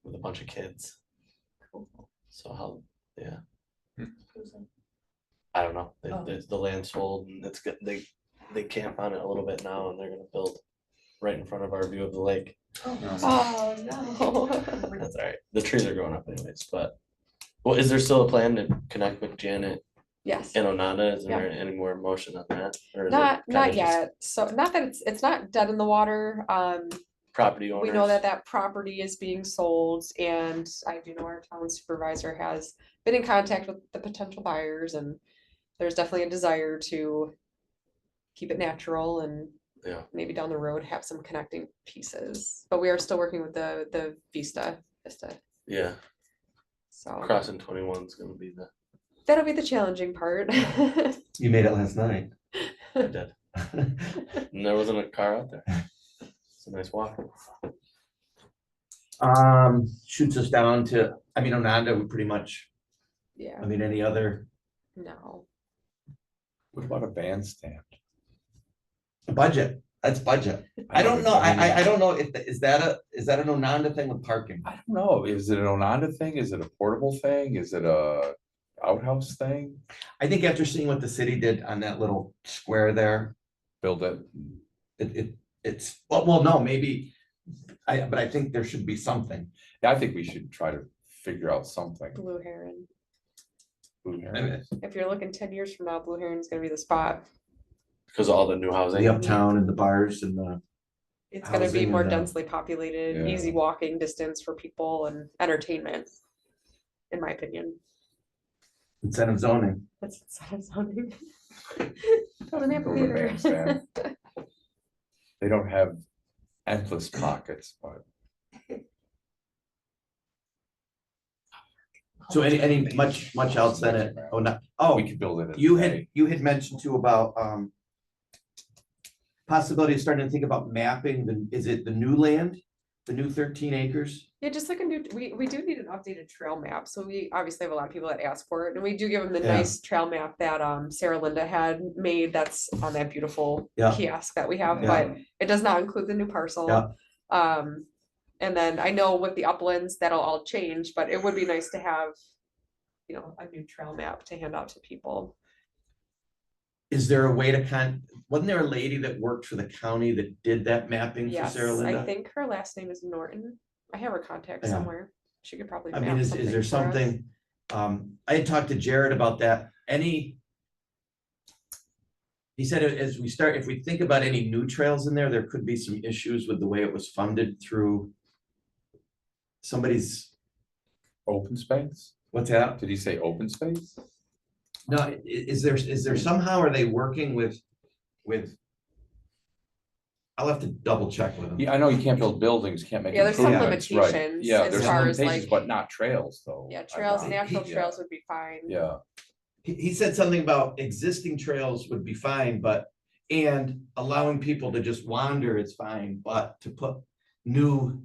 with a bunch of kids. cool. So how, yeah, Who's that? I don't know. Oh. The land's sold and it's good. They camp on it a little bit now and they're gonna build right in front of our view of the lake. Oh, no. That's all right. The trees are growing up anyways, but. Well, is there still a plan to connect with Janet Yes. and Onanda? Is Yeah. there any more motion on that? Or is it Not kinda just yet. So not that it's not dead in the water. Property owners? We know that that property is being sold and I do know our town supervisor has been in contact with the potential buyers and there's definitely a desire to keep it natural and Yeah. maybe down the road have some connecting pieces. But we are still working with the Vista. Yeah, So crossing 21 is gonna be the, that'll be the challenging part. you made it last night. I did. And there wasn't a car out there. It's a nice walk. Shoots us down to, I mean, Onanda, we pretty much, Yeah, I mean, any other no. what about a bandstand? budget, that's budget. I don't know, I don't know if, is that an Onanda thing with parking? I don't know, is it an Onanda thing, is it a portable thing, is it a outhouse thing? I think after seeing what the city did on that little square there, Build it, it's, well, no, maybe. But I think there should be something. I think we should try to figure out something. Blue Heron. Blue I mean, If you're looking 10 years from now, Blue Heron's gonna be the spot. Because of all the new housing. The uptown and the bars and the, It's gonna be Housing more and, densely populated, Yeah. easy walking distance for people and entertainment. In my opinion, incentive zoning. that's instead of zoning. Build an Build a bandstand. amphitheater. They don't have endless pockets, but So any, much else than it, oh, no, oh, we could build it. in you May. had mentioned too about, possibility of starting to think about mapping, is it the new land? The new 13 acres? Yeah, just like a new, we do need an updated trail map, so we obviously have a lot of people that ask for it, and we do give them the Yeah. nice trail map that Sarah Linda had made, that's on that beautiful Yeah. kiosk that we have, Yeah. but it does not include the new parcel. Yeah. And then I know with the uplands, that'll all change, but it would be nice to have, you know, a new trail map to hand out to people. Is there a way to wasn't there a lady that worked for the county that did that mapping for Yes, Sarah I Linda? think her last name is Norton. I have her contact Yeah. somewhere. She could probably. I mean, map is there for us. something, I had talked to Jared about that, he said as we start, if we think about any new trails in there, there could be some issues with the way it was funded through somebody's, Open space? what's that? Did he say open space? No, is there somehow, are they working with? I'll have to double check with them. Yeah, I know you can't build buildings, can't make. Yeah, there's some improvements, right. limitations Yeah, as there's far some as, limitations, like- but not trails though. Yeah, I trails, doubt. natural Yeah, trails would be fine. Yeah, He said something about existing trails would be fine, and allowing people to just wander is fine, but to put new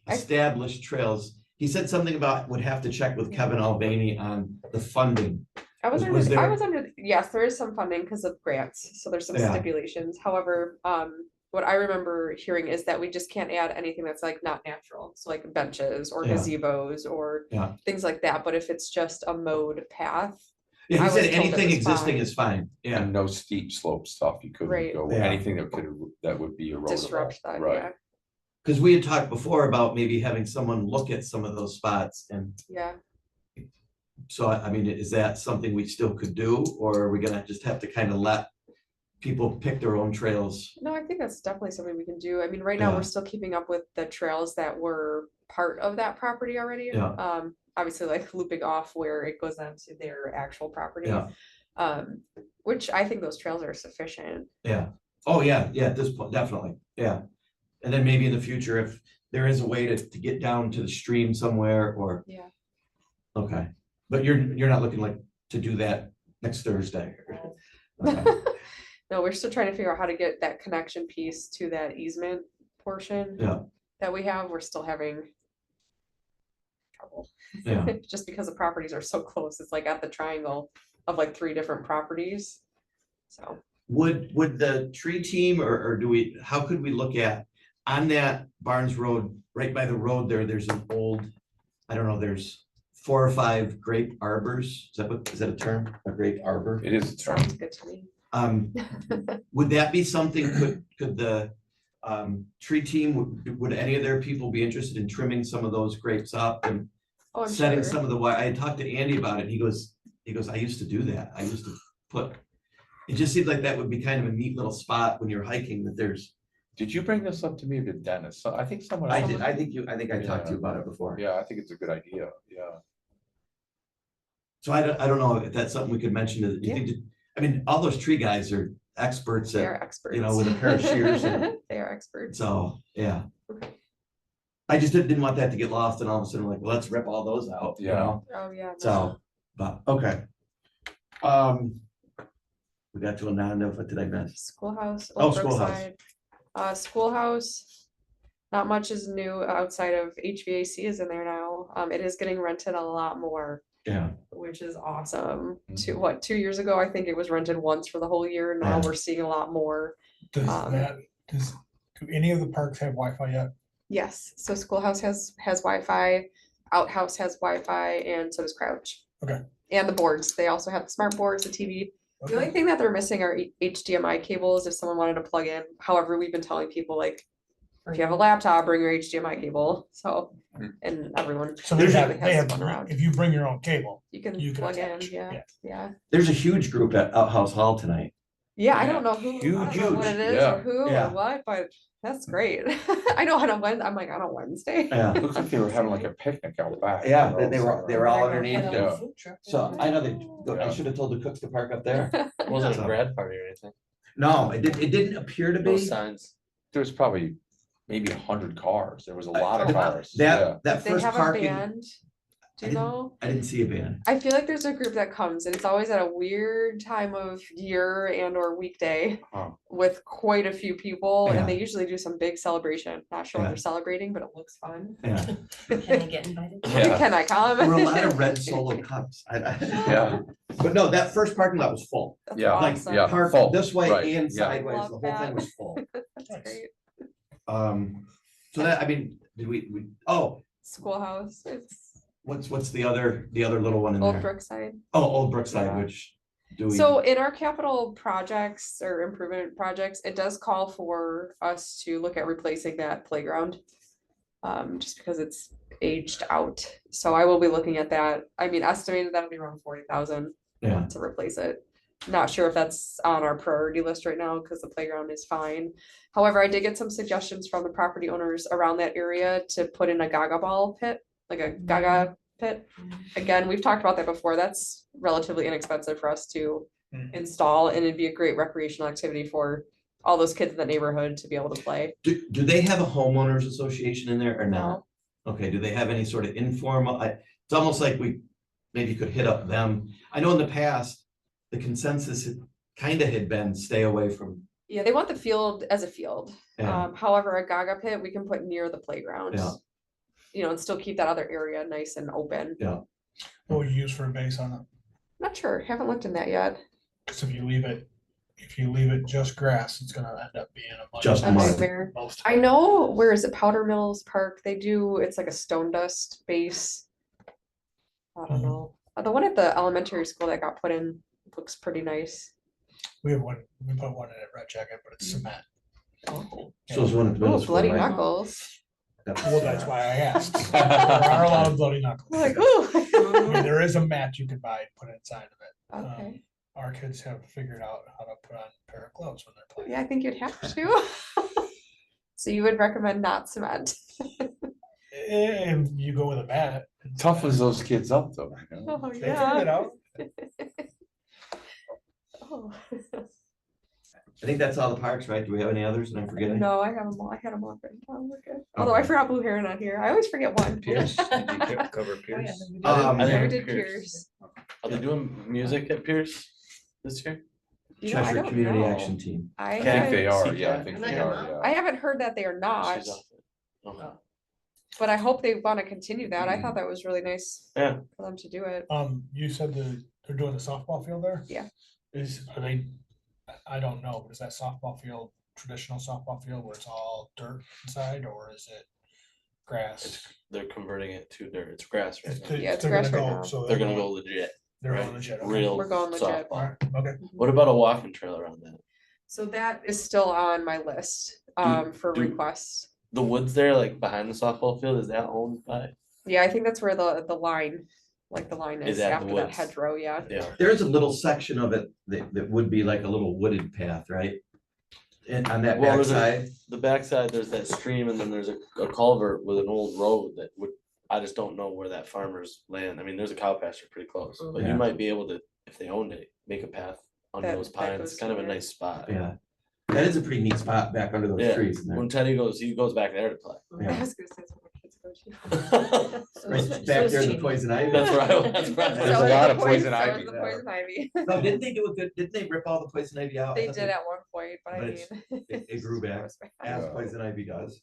I- established trails. He said something about would have to check with Kevin Albany on the funding. I was Was under, I there- was under, yes, there is some funding because of grants, so there's some Yeah. stipulations. However, what I remember hearing is that we just can't add anything that's like not natural. So like benches or Yeah. gazebos or Yeah. things like that. But if it's just a mowed path, Yeah, I he was said told it anything was existing fine. is fine, yeah. and no steep slope stuff, you couldn't Right. go, Yeah. anything that could, that would be erodible. disrupt that, Right. yeah, Cause we had talked before about maybe having someone look at some of those spots, and yeah. so I mean, is that something we still could do, or are we gonna just have to kind of let people pick their own trails? No, I think that's definitely something we can do. I mean, right now, Yeah. we're still keeping up with the trails that were part of that property already. Yeah. Obviously like looping off where it goes onto their actual property. Yeah. Which I think those trails are sufficient. Yeah, oh, yeah, at this point, definitely, yeah. And then maybe in the future, if there is a way to get down to the stream somewhere, or. Yeah. Okay, but you're not looking like to do that next Thursday? Okay. No, we're still trying to figure out how to get that connection piece to that easement portion. Yeah. That we have, we're still having trouble. Yeah. Just because the properties are so close, it's like at the triangle of like 3 different properties. So, Would the tree team, or do we, how could we look at, on that Barnes Road, right by the road there's an old, I don't know, there's 4 or 5 grape arbors, is that a term, a grape arbor? It is a term. sounds good to me. Would that be something, could the tree team, would any of their people be interested in trimming some of those grapes up and Oh, I'm setting sure. some of the wire? I had talked to Andy about it, he goes, I used to do that, I used to put, it just seemed like that would be kind of a neat little spot when you're hiking, that there's, Did you bring this up to me or did Dennis? So I think someone. I else- did, I think I talked to you about it before. Yeah, I think it's a good idea, yeah. So I don't know if that's something we could mention to, you think, I mean, all those tree guys are experts They at, are experts. you know, with a pair of shears and- They are experts. so, yeah. Okay. I just didn't want that to get lost and all of a sudden like, well, let's rip all those out, you Yeah. know, Oh, yeah. no. so, but, okay. We got to Ananda, what did I miss? Schoolhouse. Oh, Old schoolhouse. Brookside. Schoolhouse, not much is new outside of HVAC is in there now. It is getting rented a lot more, Yeah, which is awesome. Mhm. 2 years ago, I think it was rented once for the whole year. Now Yeah. we're seeing a lot more. Does Um, do any of the parks have Wi-Fi yet? Yes, so Schoolhouse has Wi-Fi, Outhouse has Wi-Fi, and so does Crouch. Okay. And the boards, they also have the smart boards, the TV. The only thing that they're missing are HDMI cables if someone wanted to plug in. However, we've been telling people like, if you have a laptop, bring your HDMI cable. So, Hmm. and everyone So they There's a- have, usually has one if around. you bring your own cable, You can you can plug in, attach, yeah, yeah. there's a huge group at Outhouse Hall tonight. Yeah, I Yeah, don't know who, I don't know what huge, it is yeah, or who yeah. or what, but that's great. I know on a Wednesday, I'm like, on a Wednesday. Yeah, It looks like they were having like a picnic out back. yeah, you know, they so- were all underneath. Yeah. So I know I Yeah. should have told the cooks to park up there. It wasn't a So- grad party or anything. No, it didn't appear to No be. signs. There was probably maybe 100 cars. There was a lot of cars. That They first have a parking, band, do I you didn't- know? I didn't see a band. I feel like there's a group that comes and it's always at a weird time of year and or weekday Huh. with quite a few people Yeah. and they usually do some big celebration. Not sure what Yeah. they're celebrating, but it looks fun. Yeah, Can I get invited? Yeah. Can I come? there were a lot of red solo cups. Yeah. But no, that first parking lot was full. That's Yeah, Like, awesome. yeah. Park full, this way right, and yeah. sideways, Love the whole that. thing was full. That's great. So that, I mean, did we, oh, Schoolhouse, it's what's the other little one in Old there? Brookside. Oh, Old Brookside, Yeah. which do we? So in our capital projects or improvement projects, it does call for us to look at replacing that playground. Just because it's aged out. So I will be looking at that. I mean, estimated that'll be around 40,000 Yeah, to replace it. Not sure if that's on our priority list right now because the playground is fine. However, I did get some suggestions from the property owners around that area to put in a Gaga ball pit, like a Gaga pit. Again, we've talked about that before. That's relatively inexpensive for us to install, and it'd be a great recreational activity for all those kids in the neighborhood to be able to play. do they have a homeowners association in there or not? Okay, do they have any sort of informal, it's almost like we maybe could hit up them. I know in the past, the consensus kind of had been stay away from, Yeah, they want the field as a field. yeah, However, a Gaga pit we can put near the playground. Yeah. You know, and still keep that other area nice and open. What would you use for a base on it? Not sure, haven't looked in that yet. Cause if you leave it just grass, it's gonna end up being a. Just A mud. nightmare. Most. I know, where is it? Powder Mills Park, they do, it's like a stone dust base. I don't Mhm. know. The one at the elementary school that got put in looks pretty nice. We have one, we put one in at Red Jacket, but it's cement. Oh, so it's one at the middle school, bloody right? knuckles. Well, that's why I asked. There are a lot of bloody knuckles. I'm like, I ooh. mean, there is a mat you could buy and put inside of it. Okay, Our kids have figured out how to put on a pair of gloves when they're playing. yeah, I think you'd have to. So you would recommend not cement? And you go with a mat. Toughens those kids up though. You know? Oh, They figured it out. Oh. I think that's all the parks, right? Do we have any others? And I'm forgetting? No, I have them all. I had them all written down. We're good. Although I forgot Blue Heron on here. I always forget one. Pierce, did you cover Oh, Pierce? Um, I I think did Pierce. Pierce. Are they doing music at Pierce this year? You know, I Cheshire don't Community know. Action Team. I I think they haven't, are, yeah, I think they are, I yeah. haven't heard that they are not, She's off it. Okay. but I hope they want to continue that. I thought that was really nice Yeah. for them to do it. You said they're doing the softball field there? Yeah. Are they, I don't know, but is that softball field, traditional softball field where it's all dirt inside, or is it grass? They're converting it to dirt. It's grass right now. Yeah, it's they're gonna grass right go- now. So They're gonna go legit. They're right? going legit. okay. Real We're going legit. All softball. right, okay. What about a walking trail around that? So that is still on my list, for do- requests. The woods there, like behind the softball field, is that owned by? Yeah, I think that's where the line, like the line Is is that the after that woods? hedgerow, yeah. Yeah. There is a little section of it that would be like a little wooded path, right? And on that Well, there's a- backside, The backside, there's that stream and then there's a culvert with an old road that would, I just don't know where that farmer's land. I mean, there's a cow pasture pretty close, but Yeah. you might be able to, if they owned it, make a path under That- those that pines. goes It's kind of a there. nice spot. yeah. That is a pretty neat spot back under those Yeah. trees. isn't it? When Teddy goes, he goes back there to play. I Yeah. was gonna say that's where my kids go to. Right back there in the poison ivy. That's right. That's right. There's So a is lot the of poison so is ivy the there. poison ivy. No, didn't they do a good, didn't they rip all the poison ivy out? I They thought did at one point, but I but mean. it's- it grew back. was bad. As poison ivy does.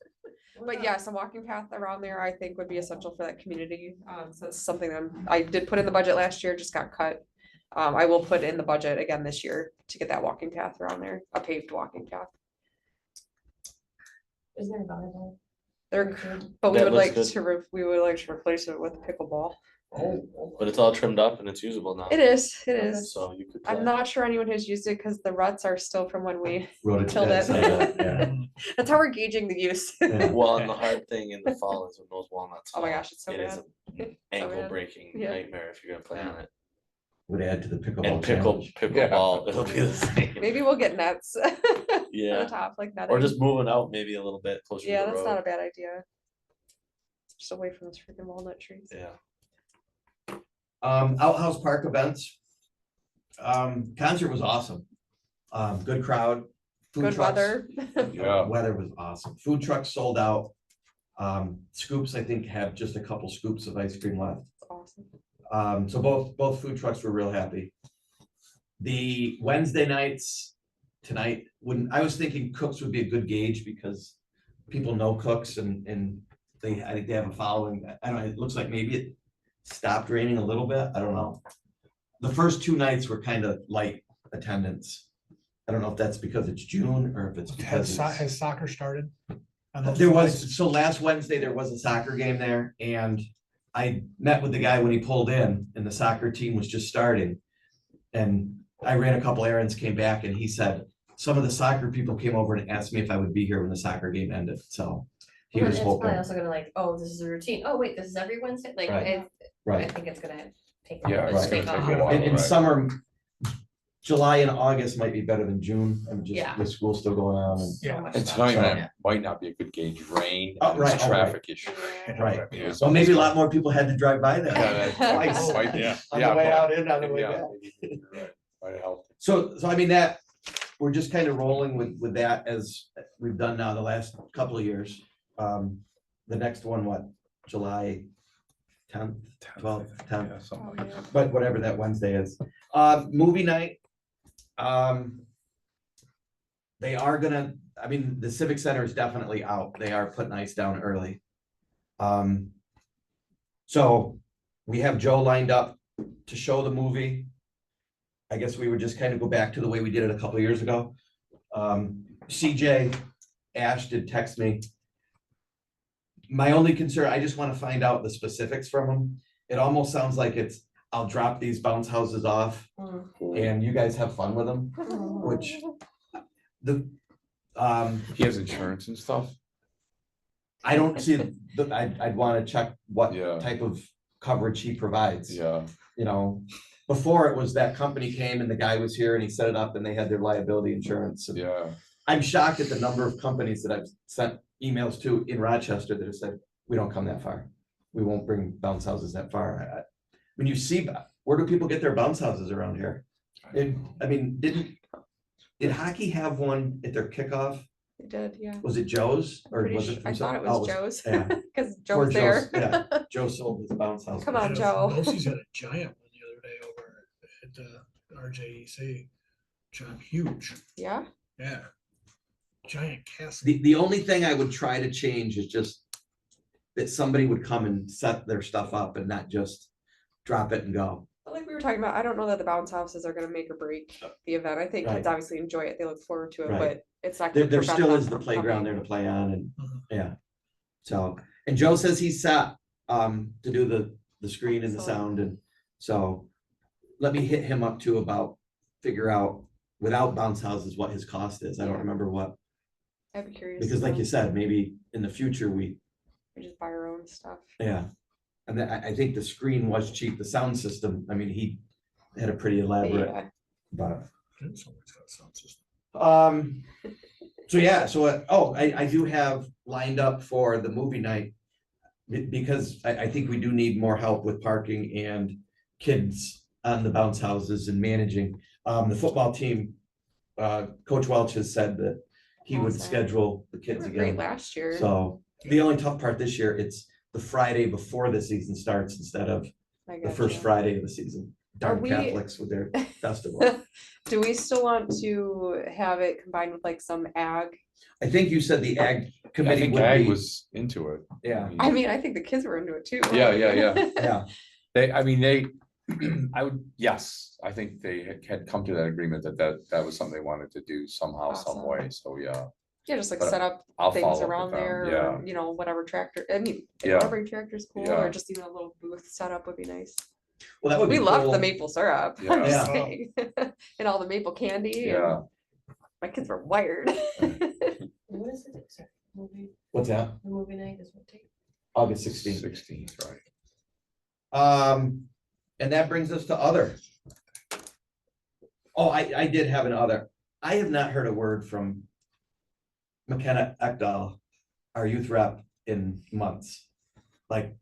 But yes, a walking path around there, I think would be essential for that community. So it's something that I did put in the budget last year, just got cut. I will put in the budget again this year to get that walking path around there, a paved walking path. Is there a volleyball? There, but we That would looks like good. to, we would like to replace it with pickleball. But it's all trimmed up and it's usable now. It is. So you could. I'm play. not sure anyone has used it because the ruts are still from when we, Wrote it Killed that it. side, yeah. that's how we're gauging the use. Yeah. Well, and the hard thing in the fall is when those walnuts. Oh my fall. gosh, it's so It is bad. an So ankle bad. breaking Yeah. nightmare if you're gonna play on it. Would add to the pickleball And challenge. pickleball, it'll be the same. Maybe we'll get nets. On the Yeah, top, like that. or just moving out maybe a little bit closer to Yeah, the that's not a road. bad idea. Just away from those freaking walnut trees. Yeah, Outhouse Park events. Concert was awesome. Good crowd. Food Good trucks- weather. Yeah. Weather was awesome. Food trucks sold out. Scoops, I think, have just a couple scoops of ice cream left. Awesome. So both food trucks were real happy. The Wednesday nights tonight, I was thinking Cooks would be a good gauge because people know Cooks and I think they have a following. I don't know, it looks like maybe it stopped raining a little bit. I don't know. The first two nights were kind of light attendance. I don't know if that's because it's June or if it's because it's. Has soccer started? on those There two was, nights? so last Wednesday, there was a soccer game there and I met with the guy when he pulled in and the soccer team was just starting. And I ran a couple errands, came back and he said, some of the soccer people came over and asked me if I would be here when the soccer game ended. So he But was it's probably hoping, also gonna like, oh, this is a routine. Oh, wait, this is every Wednesday. Like, Right. I right. think it's gonna take. Yeah, a it's shake gonna off. take a while. In right. summer, July and August might be better than June, I mean, just Yeah. with school still going on and. So Yeah. much And stuff. tonight So- that might not be a good gauge, rain, Oh, and right, it's oh, a right. traffic issue. Right. Yeah. So maybe a lot more people had to drive by there. Yeah, that- Twice. Yeah. On Yeah, the way but- out and on the way Yeah, back. maybe you're right. Might help. So I mean, that, we're just kind of rolling with that as we've done now the last couple of years. The next one, what, July 10th, 12th, 10th, Yeah, something Oh, like yeah. that. but whatever that Wednesday is. Movie night. They are gonna, I mean, the Civic Center is definitely out. They are putting ice down early. So we have Joe lined up to show the movie. I guess we would just kind of go back to the way we did it a couple of years ago. CJ Ash did text me. My only concern, I just want to find out the specifics from him. It almost sounds like it's, I'll drop these bounce houses off Mm. and you guys have fun with them, which the, He has insurance and stuff. I don't see, I'd want to check what Yeah. type of coverage he provides. Yeah, You know, before it was that company came and the guy was here and he set it up and they had their liability insurance. And yeah. I'm shocked at the number of companies that I've sent emails to in Rochester that have said, we don't come that far. We won't bring bounce houses that far. When you see, where do people get their bounce houses around here? I mean, did hockey have one at their kickoff? They did, yeah. Was it Joe's or Pretty was su- it? I from thought some- it oh, was Joe's, yeah. because Poor Joe's there. Yeah, Joe sold his bounce house. Come on, I know Joe. Bosse's had a giant one the other day over at the RJEC. Giant, huge, Yeah, yeah. Giant castle. The only thing I would try to change is just that somebody would come and set their stuff up and not just drop it and go. but like we were talking about, I don't know that the bounce houses are gonna make or break the event. I think Right. kids obviously enjoy it. They look forward to it, Right. but it's not. There, gonna there prevent still them is the from playground there coming. to play on and, Mhm. yeah. So, and Joe says he's set, to do the screen and the Excellent. sound and so let me hit him up too about figure out without bounce houses, what his cost is. I don't Yeah. remember what, I'd be curious. because to like know. you said, maybe in the future we, We just buy our own stuff. yeah. And then I think the screen was cheap, the sound system, I mean, he had a pretty elaborate, Yeah. but. Someone's got a sound system. So yeah, so, I do have lined up for the movie night. Because I think we do need more help with parking and kids on the bounce houses and managing. The football team, Coach Welch has said that he would Awesome. schedule the They kids were great again. last year. So the only tough part this year, it's the Friday before the season starts instead of I the first gotcha. Friday of the season. Darn we- Catholics with their festival. Do we still want to have it combined with like some ag? I think you said the ag I committee think would Ag be, was into it. yeah, I mean, I think the kids were into it too. Yeah, yeah. yeah. I mean, I would, yes, I think they had come to that agreement that was something they wanted to do somehow, some Awesome. way, so yeah. Yeah, just like But set up I'll things follow up with around them, there, yeah. or, you know, whatever tractor, I mean, if you Yeah. wanna bring tractors, cool, Yeah. or just even a little booth setup would be nice. Well, that would be We loved cool. the maple syrup, Yeah. I'm just Yeah. saying, and all the maple candy, and Yeah, my kids were wired. What is it? Sorry, movie, What's that? the movie night is what date? August 16th. 16th, right. And that brings us to other. Oh, I did have an other. I have not heard a word from McKenna Ekdahl, our youth rep, in months. Like,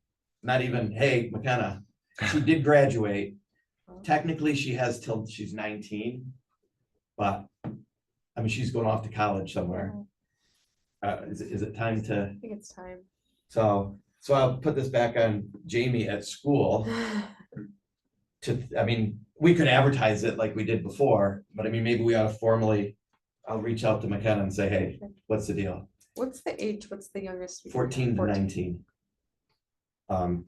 not even, hey, McKenna, she did graduate. Technically, she has till she's 19. But, I mean, she's going off to college somewhere. Is it time to, I think it's time. so I'll put this back on Jamie at school. I mean, we could advertise it like we did before, but I mean, maybe we ought to formally, I'll reach out to McKenna and say, hey, what's the deal? What's the age, what's the youngest? we can have? 14 to 14. 19.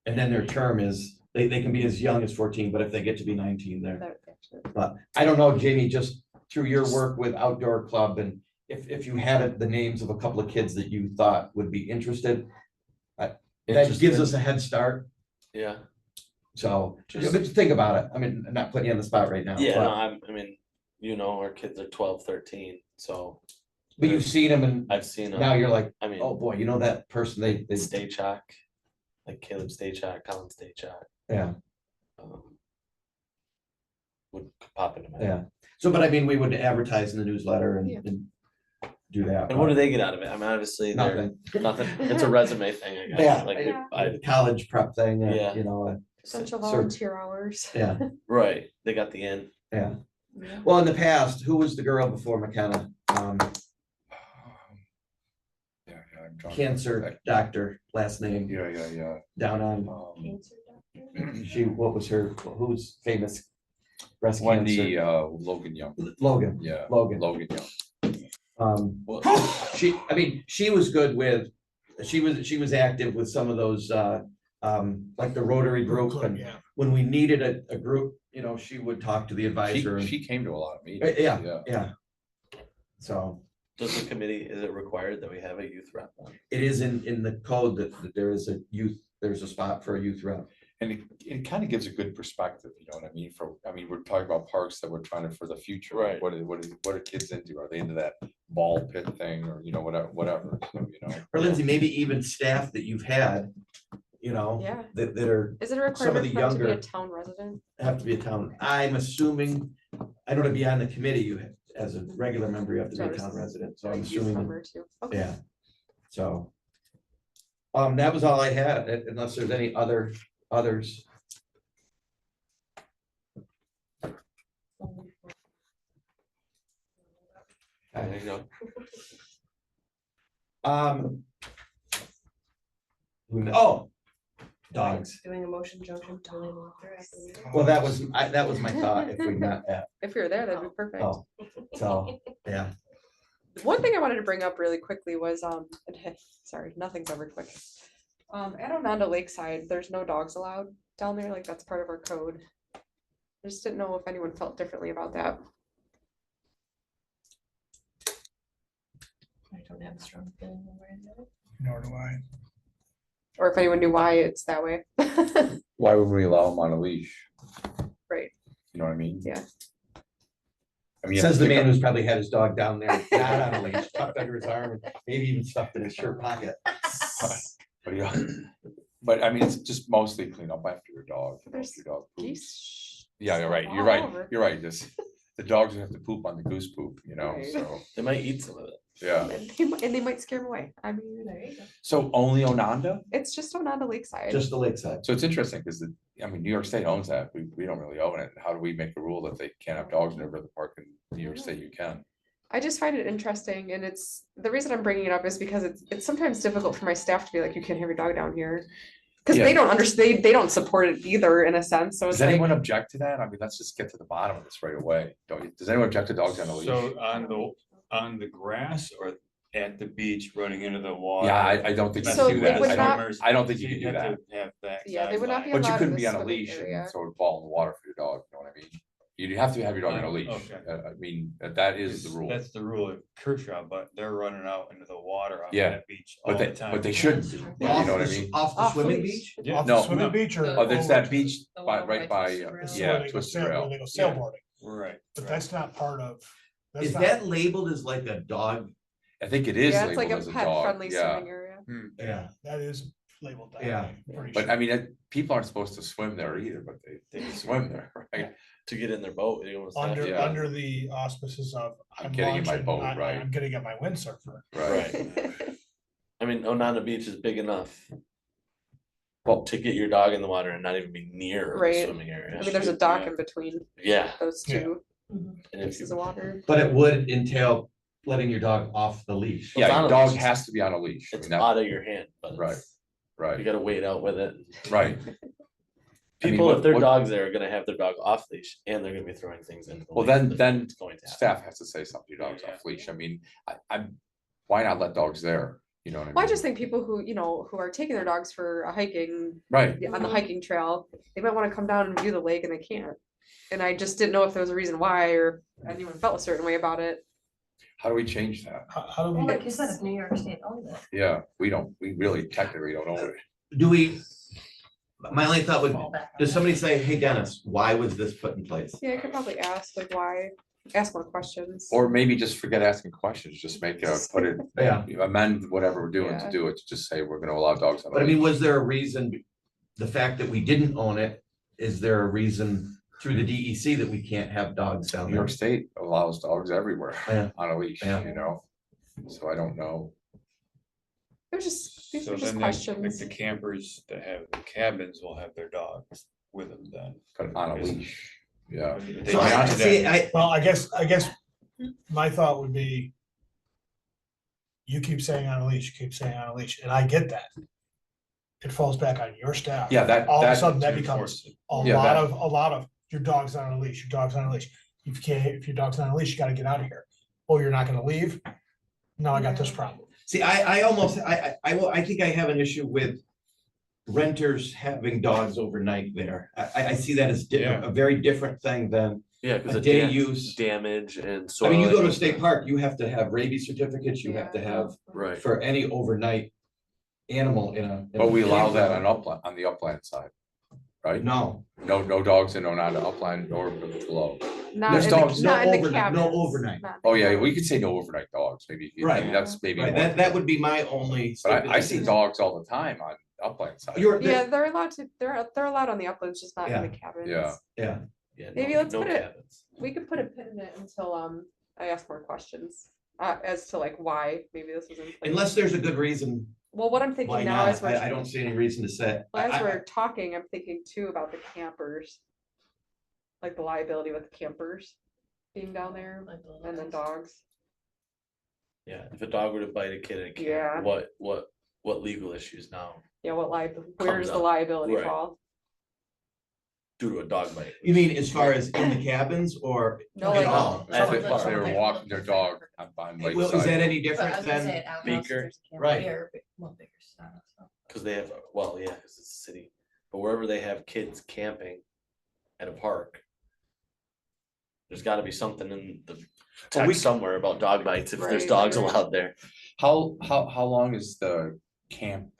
And then their term is, they can be as young as 14, but if they get to be 19, they're, That- actually- but I don't know, Jamie, just through your work with Outdoor Club and if you had the names of a couple of kids that you thought would be interested, that gives us a head start. Yeah, So, just think about it. I mean, I'm not putting you on the spot right now. yeah, but- no, I mean, you know, our kids are 12, 13, so But you've seen them and I've seen, now you're like, I mean, oh boy, you know that person, they, Staychak, like Caleb Staychak, Colin Staychak. yeah, Would pop into my yeah. head. So, but I mean, we would advertise in the newsletter Yeah. and do that. And what do they get out of it? I mean, obviously, they're Nothing. nothing, it's a resume thing, I guess. Yeah. Like, Yeah. I, College prep thing, Yeah. you know, Essential Sir- volunteer hours. yeah, right, they got the in. yeah. Yeah. Well, in the past, who was the girl before McKenna? Yeah, I'm trying to- Cancer doctor, last name, Yeah. down on, Cancer doctor? she, what was her, who's famous? Breast Wendy, cancer. Logan Young, Logan, yeah. Logan. Logan Young. Well, She, I mean, she was good with, she was active with some of those, like the Rotary group, and Yeah. when we needed a group, you know, she would talk to the advisor. and- She came to a lot of meetings. Yeah, yeah. So does the committee, is it required that we have a youth rep? then? it is in the code that there is a youth, there's a spot for a youth rep. And it kind of gives a good perspective, you know what I mean? We're talking about parks that we're trying to, for the future. Right. What are kids into? Are they into that ball pit thing or, you know, whatever, so, you know? Or Lindsay, maybe even staff that you've had, you know, Yeah. that are, Is it a requirement the for them to be a younger- town resident? have to be a town. I'm assuming, I know to be on the committee, you, as a regular member, you have to be a town resident, so I'm Youth assuming, member too. Okay. yeah. So. That was all I had, unless there's any others. There you go. Oh, dogs. Doing a motion junction totally walk through after the meeting. Well, that was my thought, if we met that, If you're there, that'd be perfect. oh, so, yeah. One thing I wanted to bring up really quickly was, sorry, nothing's ever quick. At Ononda Lakeside, there's no dogs allowed down there, like that's part of our code. I just didn't know if anyone felt differently about that. I don't have a strong feeling one way or the other. Nor do I. Or if anyone knew why it's that way. Why would we allow them on a leash? Right. You know what I mean? Yeah. I mean, you have Says to the pick man up- who's probably had his dog down there, not on a leash, tucked under his arm, and maybe even stuffed in his shirt pocket. But yeah, but I mean, it's just mostly clean up after your dog. You know, if There's your dog poops. Geese. Yeah, you're right, all you're right, over. you're right, this, the dogs have to poop on the goose poop, you know, Right. so, They might eat some of it. yeah. And they might scare them away. I mean, There you go. So only Ononda? it's just Ononda Lakeside. Just the lakeside. So it's interesting, because New York State owns that, we don't really own it, how do we make a rule that they can't have dogs in every other park in New York State, you can? I just find it interesting, and it's, the reason I'm bringing it up is because it's sometimes difficult for my staff to be like, you can't have your dog down here. Cause Yeah. they don't understand, they don't support it either in a sense, so it's Does like, anyone object to that? I mean, let's just get to the bottom of this right away, don't you, does anyone object to dogs on the leash? So on the grass or at the beach running into the water? Yeah, I don't think you So can do it that, would I not- don't think you So can do have that. to have that Yeah, they would not be guideline. But you allowed in couldn't the be on a swimming leash area. and throw a ball in the water for your dog, you know what I mean? You'd have to have your dog on a leash, Okay. I mean, that is the rule. That's the rule of Kershaw, but they're running out into the water on Yeah, that beach all But the they, time. but they shouldn't, do, you know what I mean? Off the Off the swimming leash. beach? Yeah. Off No, the swimming no. beach or? Oh, there's that beach The by, one right by by, Twisted Rail. This is yeah, where they go Twisted sail- Rail. where they go Yeah. sailboarding, Right. but right. that's not part of. that's Is not- that labeled as like a dog? I think it is yeah, it's like labeled a as a pet dog, friendly yeah. swimming area. Yeah. That is labeled that. Yeah. way, pretty But sure. I mean, people aren't supposed to swim there either, but they swim there, right? To get in their boat, you almost have to. yeah. Under the auspices of. I'm getting in my launching- boat, I'm right. getting at my windsurfer. Right. I mean, Ononda Beach is big enough Well, to get your dog in the water and not even be near Right. the swimming area. I mean, there's a dock in between Yeah, those Yeah. two and if pieces you, of water. But it would entail letting your dog off the leash. Well, it's yeah, on your a dog leash. has to be on a leash. I it's mean, that- out of your hand, but Right. it's- Right, you gotta wait out with it. right. I mean, People, what- if their what- dog's there, are gonna have their dog off leash and they're gonna be throwing things into the Well, lake. then It's going to happen. Staff has to say something, your dog's Yeah. off leash, I mean, why not let dogs there, you know what I mean? Well, I just think people who, who are taking their dogs for a hiking, Right, on the hiking trail, they might wanna come down and view the lake and they can't. And I just didn't know if there was a reason why, or anyone felt a certain way about it. how do we change that? How do Well, we, like you said, if New York State owns it. Yeah, we really technically don't own it. Do we, my only thought would, fall back on does that. somebody say, hey Dennis, why was this put in place? Yeah, I could probably ask like why. ask more questions. Or maybe just forget asking questions, just make a, put it, Yeah, amend whatever we're doing to Yeah. do it, to just say we're gonna allow dogs on. but I a mean, leash. was there a reason, the fact that we didn't own it, is there a reason through the DEC that we can't have dogs down New there? York State allows dogs everywhere Yeah. on a leash, Yeah. you know? So I don't know. It was just, these So were just then, like questions. the campers that have the cabins will have their dogs with them then. But on a leash, yeah. They So got to see, that. Well, I guess my thought would be. You keep saying on a leash, you keep saying on a leash, and I get that. It falls back on your staff. Yeah, that, All of a that, sudden, that to becomes enforce it. a Yeah, lot of, your dog's on a leash, your dog's on a leash. If your dog's on a leash, you gotta get out of here. Oh, you're not gonna leave? Now I got this problem. see, I almost, I think I have an issue with renters having dogs overnight there. I see that as Yeah. a very different thing than, Yeah, because A of day use. damage and I soil. mean, you go to a state park, you have to have rabies certificates, you have to have Right. for any overnight animal in a. but we allow that on upland, on the upland side, right? No, No dogs and no not upland or below. Not there's in the- dogs, no not in the overnight, no cabins, overnight. not in the Oh, yeah, we cabins. could say no overnight dogs, maybe, Right. maybe that's maybe. right, more- that would be my only. But I see stipulation. dogs all the time on upland side. You're, Yeah, they're allowed to, they're allowed on the uplands, just not in the cabins. Yeah. yeah, Yeah, Maybe no- let's no put it- cabins. We could put a pin in it until, I ask more questions, as to like why maybe this is in place. unless there's a good reason, Well, what I'm why thinking now is not, we're. I don't see any reason to say. Well, I- as we're talking, I'm thinking too about the campers. Like the liability with the campers being down there and then dogs. Yeah, if a dog were to bite a kid at a Yeah. camp, what legal issues now Yeah, where does the up, liability right. fall? due to a dog bite? You mean as far as in the cabins or? No, at like- all? If they were walking their dog on Well, is lakeside. that any But I different was gonna say than? at outhouses, Beaker, there's a camp right. here, but one bigger style, so. Cause they have, well, yeah, cause it's a city, but wherever they have kids camping at a park. There's gotta be something in the Well, we- text somewhere about dog bites if there's Right, dogs right. allowed there. How long is the camp,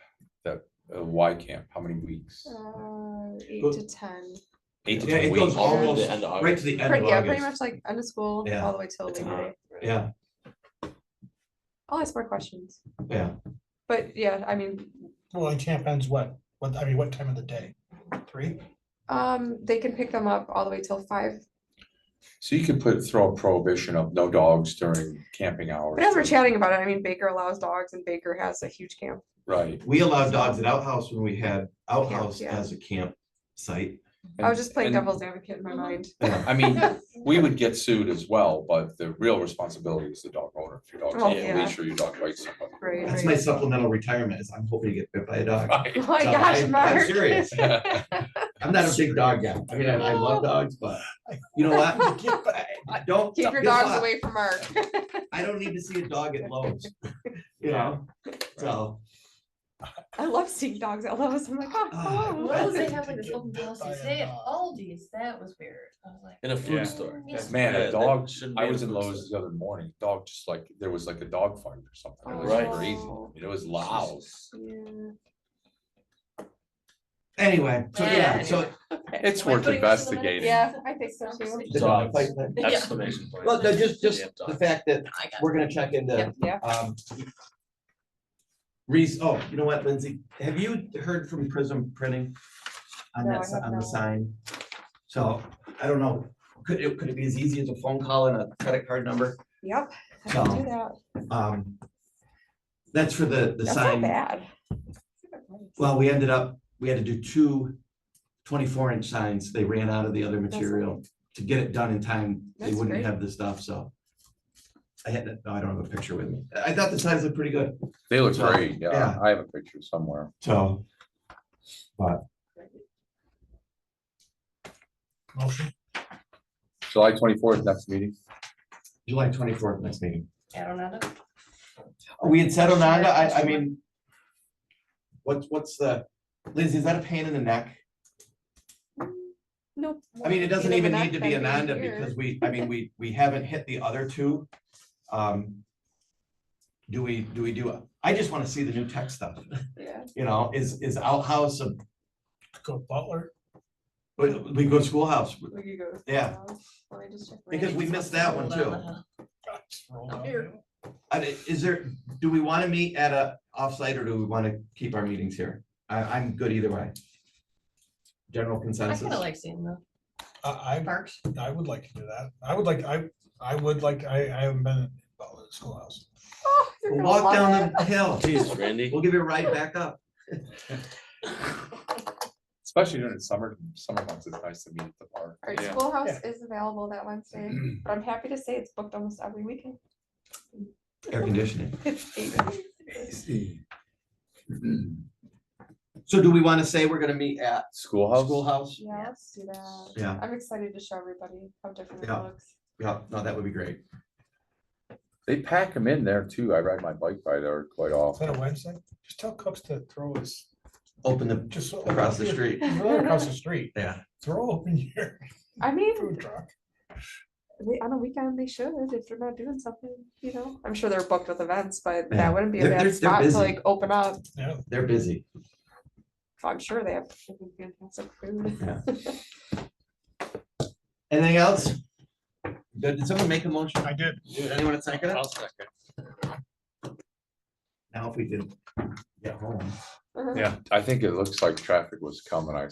the Y camp? How many weeks? 8 Well- to 10. 8 to Yeah, 10 it goes weeks. All almost the end of right to the end of Yeah, pretty August. much like end of school, Yeah. all the way till It's Labor hot, Day. right? Yeah, I'll ask more questions. yeah. But yeah, I mean, Well, and camp ends what time of the day? 3? they can pick them up all the way till 5. So you could throw a prohibition of no dogs during camping hours. But as we're chatting about it, I mean, Baker allows dogs and Baker has a huge camp. Right. We allowed dogs at Outhouse when we had Outhouse yeah. as a camp site. I was just playing And- devil's advocate in my mind. Yeah. I mean, we would get sued as well, but the real responsibility is the dog owner. If your dog's Oh, on a yeah. leash or your dog bites somebody. Right, That's right. my supplemental retirement is I'm hoping to get bit by a dog. Right. Oh my So gosh, I'm Mark. serious. I'm not a big dog guy. I mean, I love dogs, but you know what? I don't. Keep your guess dogs what? away from Mark. I don't need to see a dog at Lowe's. You know, so. I love seeing dogs at Lowe's. I'm like, oh, hello. What was they have like this Get open bit policy by a today at dog. Aldi's, that was weird, I was like. In a food Yeah. store. Yes. Man, Yeah, a that dog, shouldn't I be in a was in food Lowe's store. the other morning, dog just like, there was like a dog fight or something. It was Right. crazy. I mean, it was loud. Yeah. Anyway, so yeah, so. Okay. It's Am I worth putting this in the investigating. Yeah, I think so too. the dog fight thing. Yeah. Exclamation point. Well, no, just Yeah, the dog. fact that I got we're gonna check into, Yeah. Reese, oh, you know what, Lindsay, have you heard from Prism Printing? On No, that, I have on the not. sign? So, I don't know, could it be as easy as a phone call and a credit card number? Yep, I can So, do that. That's for the That's not sign. bad. Well, we had to do 2 24-inch signs. They ran out of the other material. To get it done in time, they That's wouldn't great. have the stuff, so. I don't have a picture with me. I thought the signs looked pretty good, They look So, great, yeah. yeah. I have a picture somewhere. so. Motion. July 24th, next meeting. July 24th, next meeting. I don't know. We had said Ononda, I mean. What's the, Lindsay, is that a pain in the neck? Nope. I mean, it doesn't Pain in even the need to neck be than being Ananda here. because we haven't hit the other 2. Do we do, I just want to see the new tech stuff, Yeah. you know, is Outhouse a, Go Butler. We go to schoolhouse, We could go. to Yeah. schoolhouse. Let me just check my because we dates. missed that one Roll down too. the hill. Just roll Up down here. the hill. Is there, do we want to meet at a offsite or do we want to keep our meetings here? I'm good either way. General I consensus. kinda like seeing the I parks. would like to do that. I would like, I haven't been in the schoolhouse. Oh, you're We'll gonna walk love down it. the hill. Jeez, Randy. We'll give you a ride back up. Especially during the summer months, it's nice to meet at the park. All right, Yeah. schoolhouse is available that Wednesday, but I'm happy to say it's booked almost every weekend. Air conditioning. It's 8 days. So do we want to say we're gonna meet at Schoolhouse? schoolhouse? Yeah, let's do that. Yeah. I'm excited to show everybody how different it Yeah. looks. Yeah, no, that would be great. They pack them in there too. I ride my bike by there quite Is often. that a Wednesday? Just tell Cooks to throw us, Open the, just. across the street. Right across the street. Yeah. Throw open your I mean, food truck. on a weekend they should, if they're not doing something, you know, I'm sure they're booked with events, but Yeah. that wouldn't be a They're- bad they're spot to busy. like open up. Yeah. They're busy. I'm sure they have fantastic food. Yeah. Anything else? Good. Did someone make a motion? I did. Did anyone second it? I'll second. Now if we did get home. Uh-huh. Yeah, I think it looks like traffic was coming. I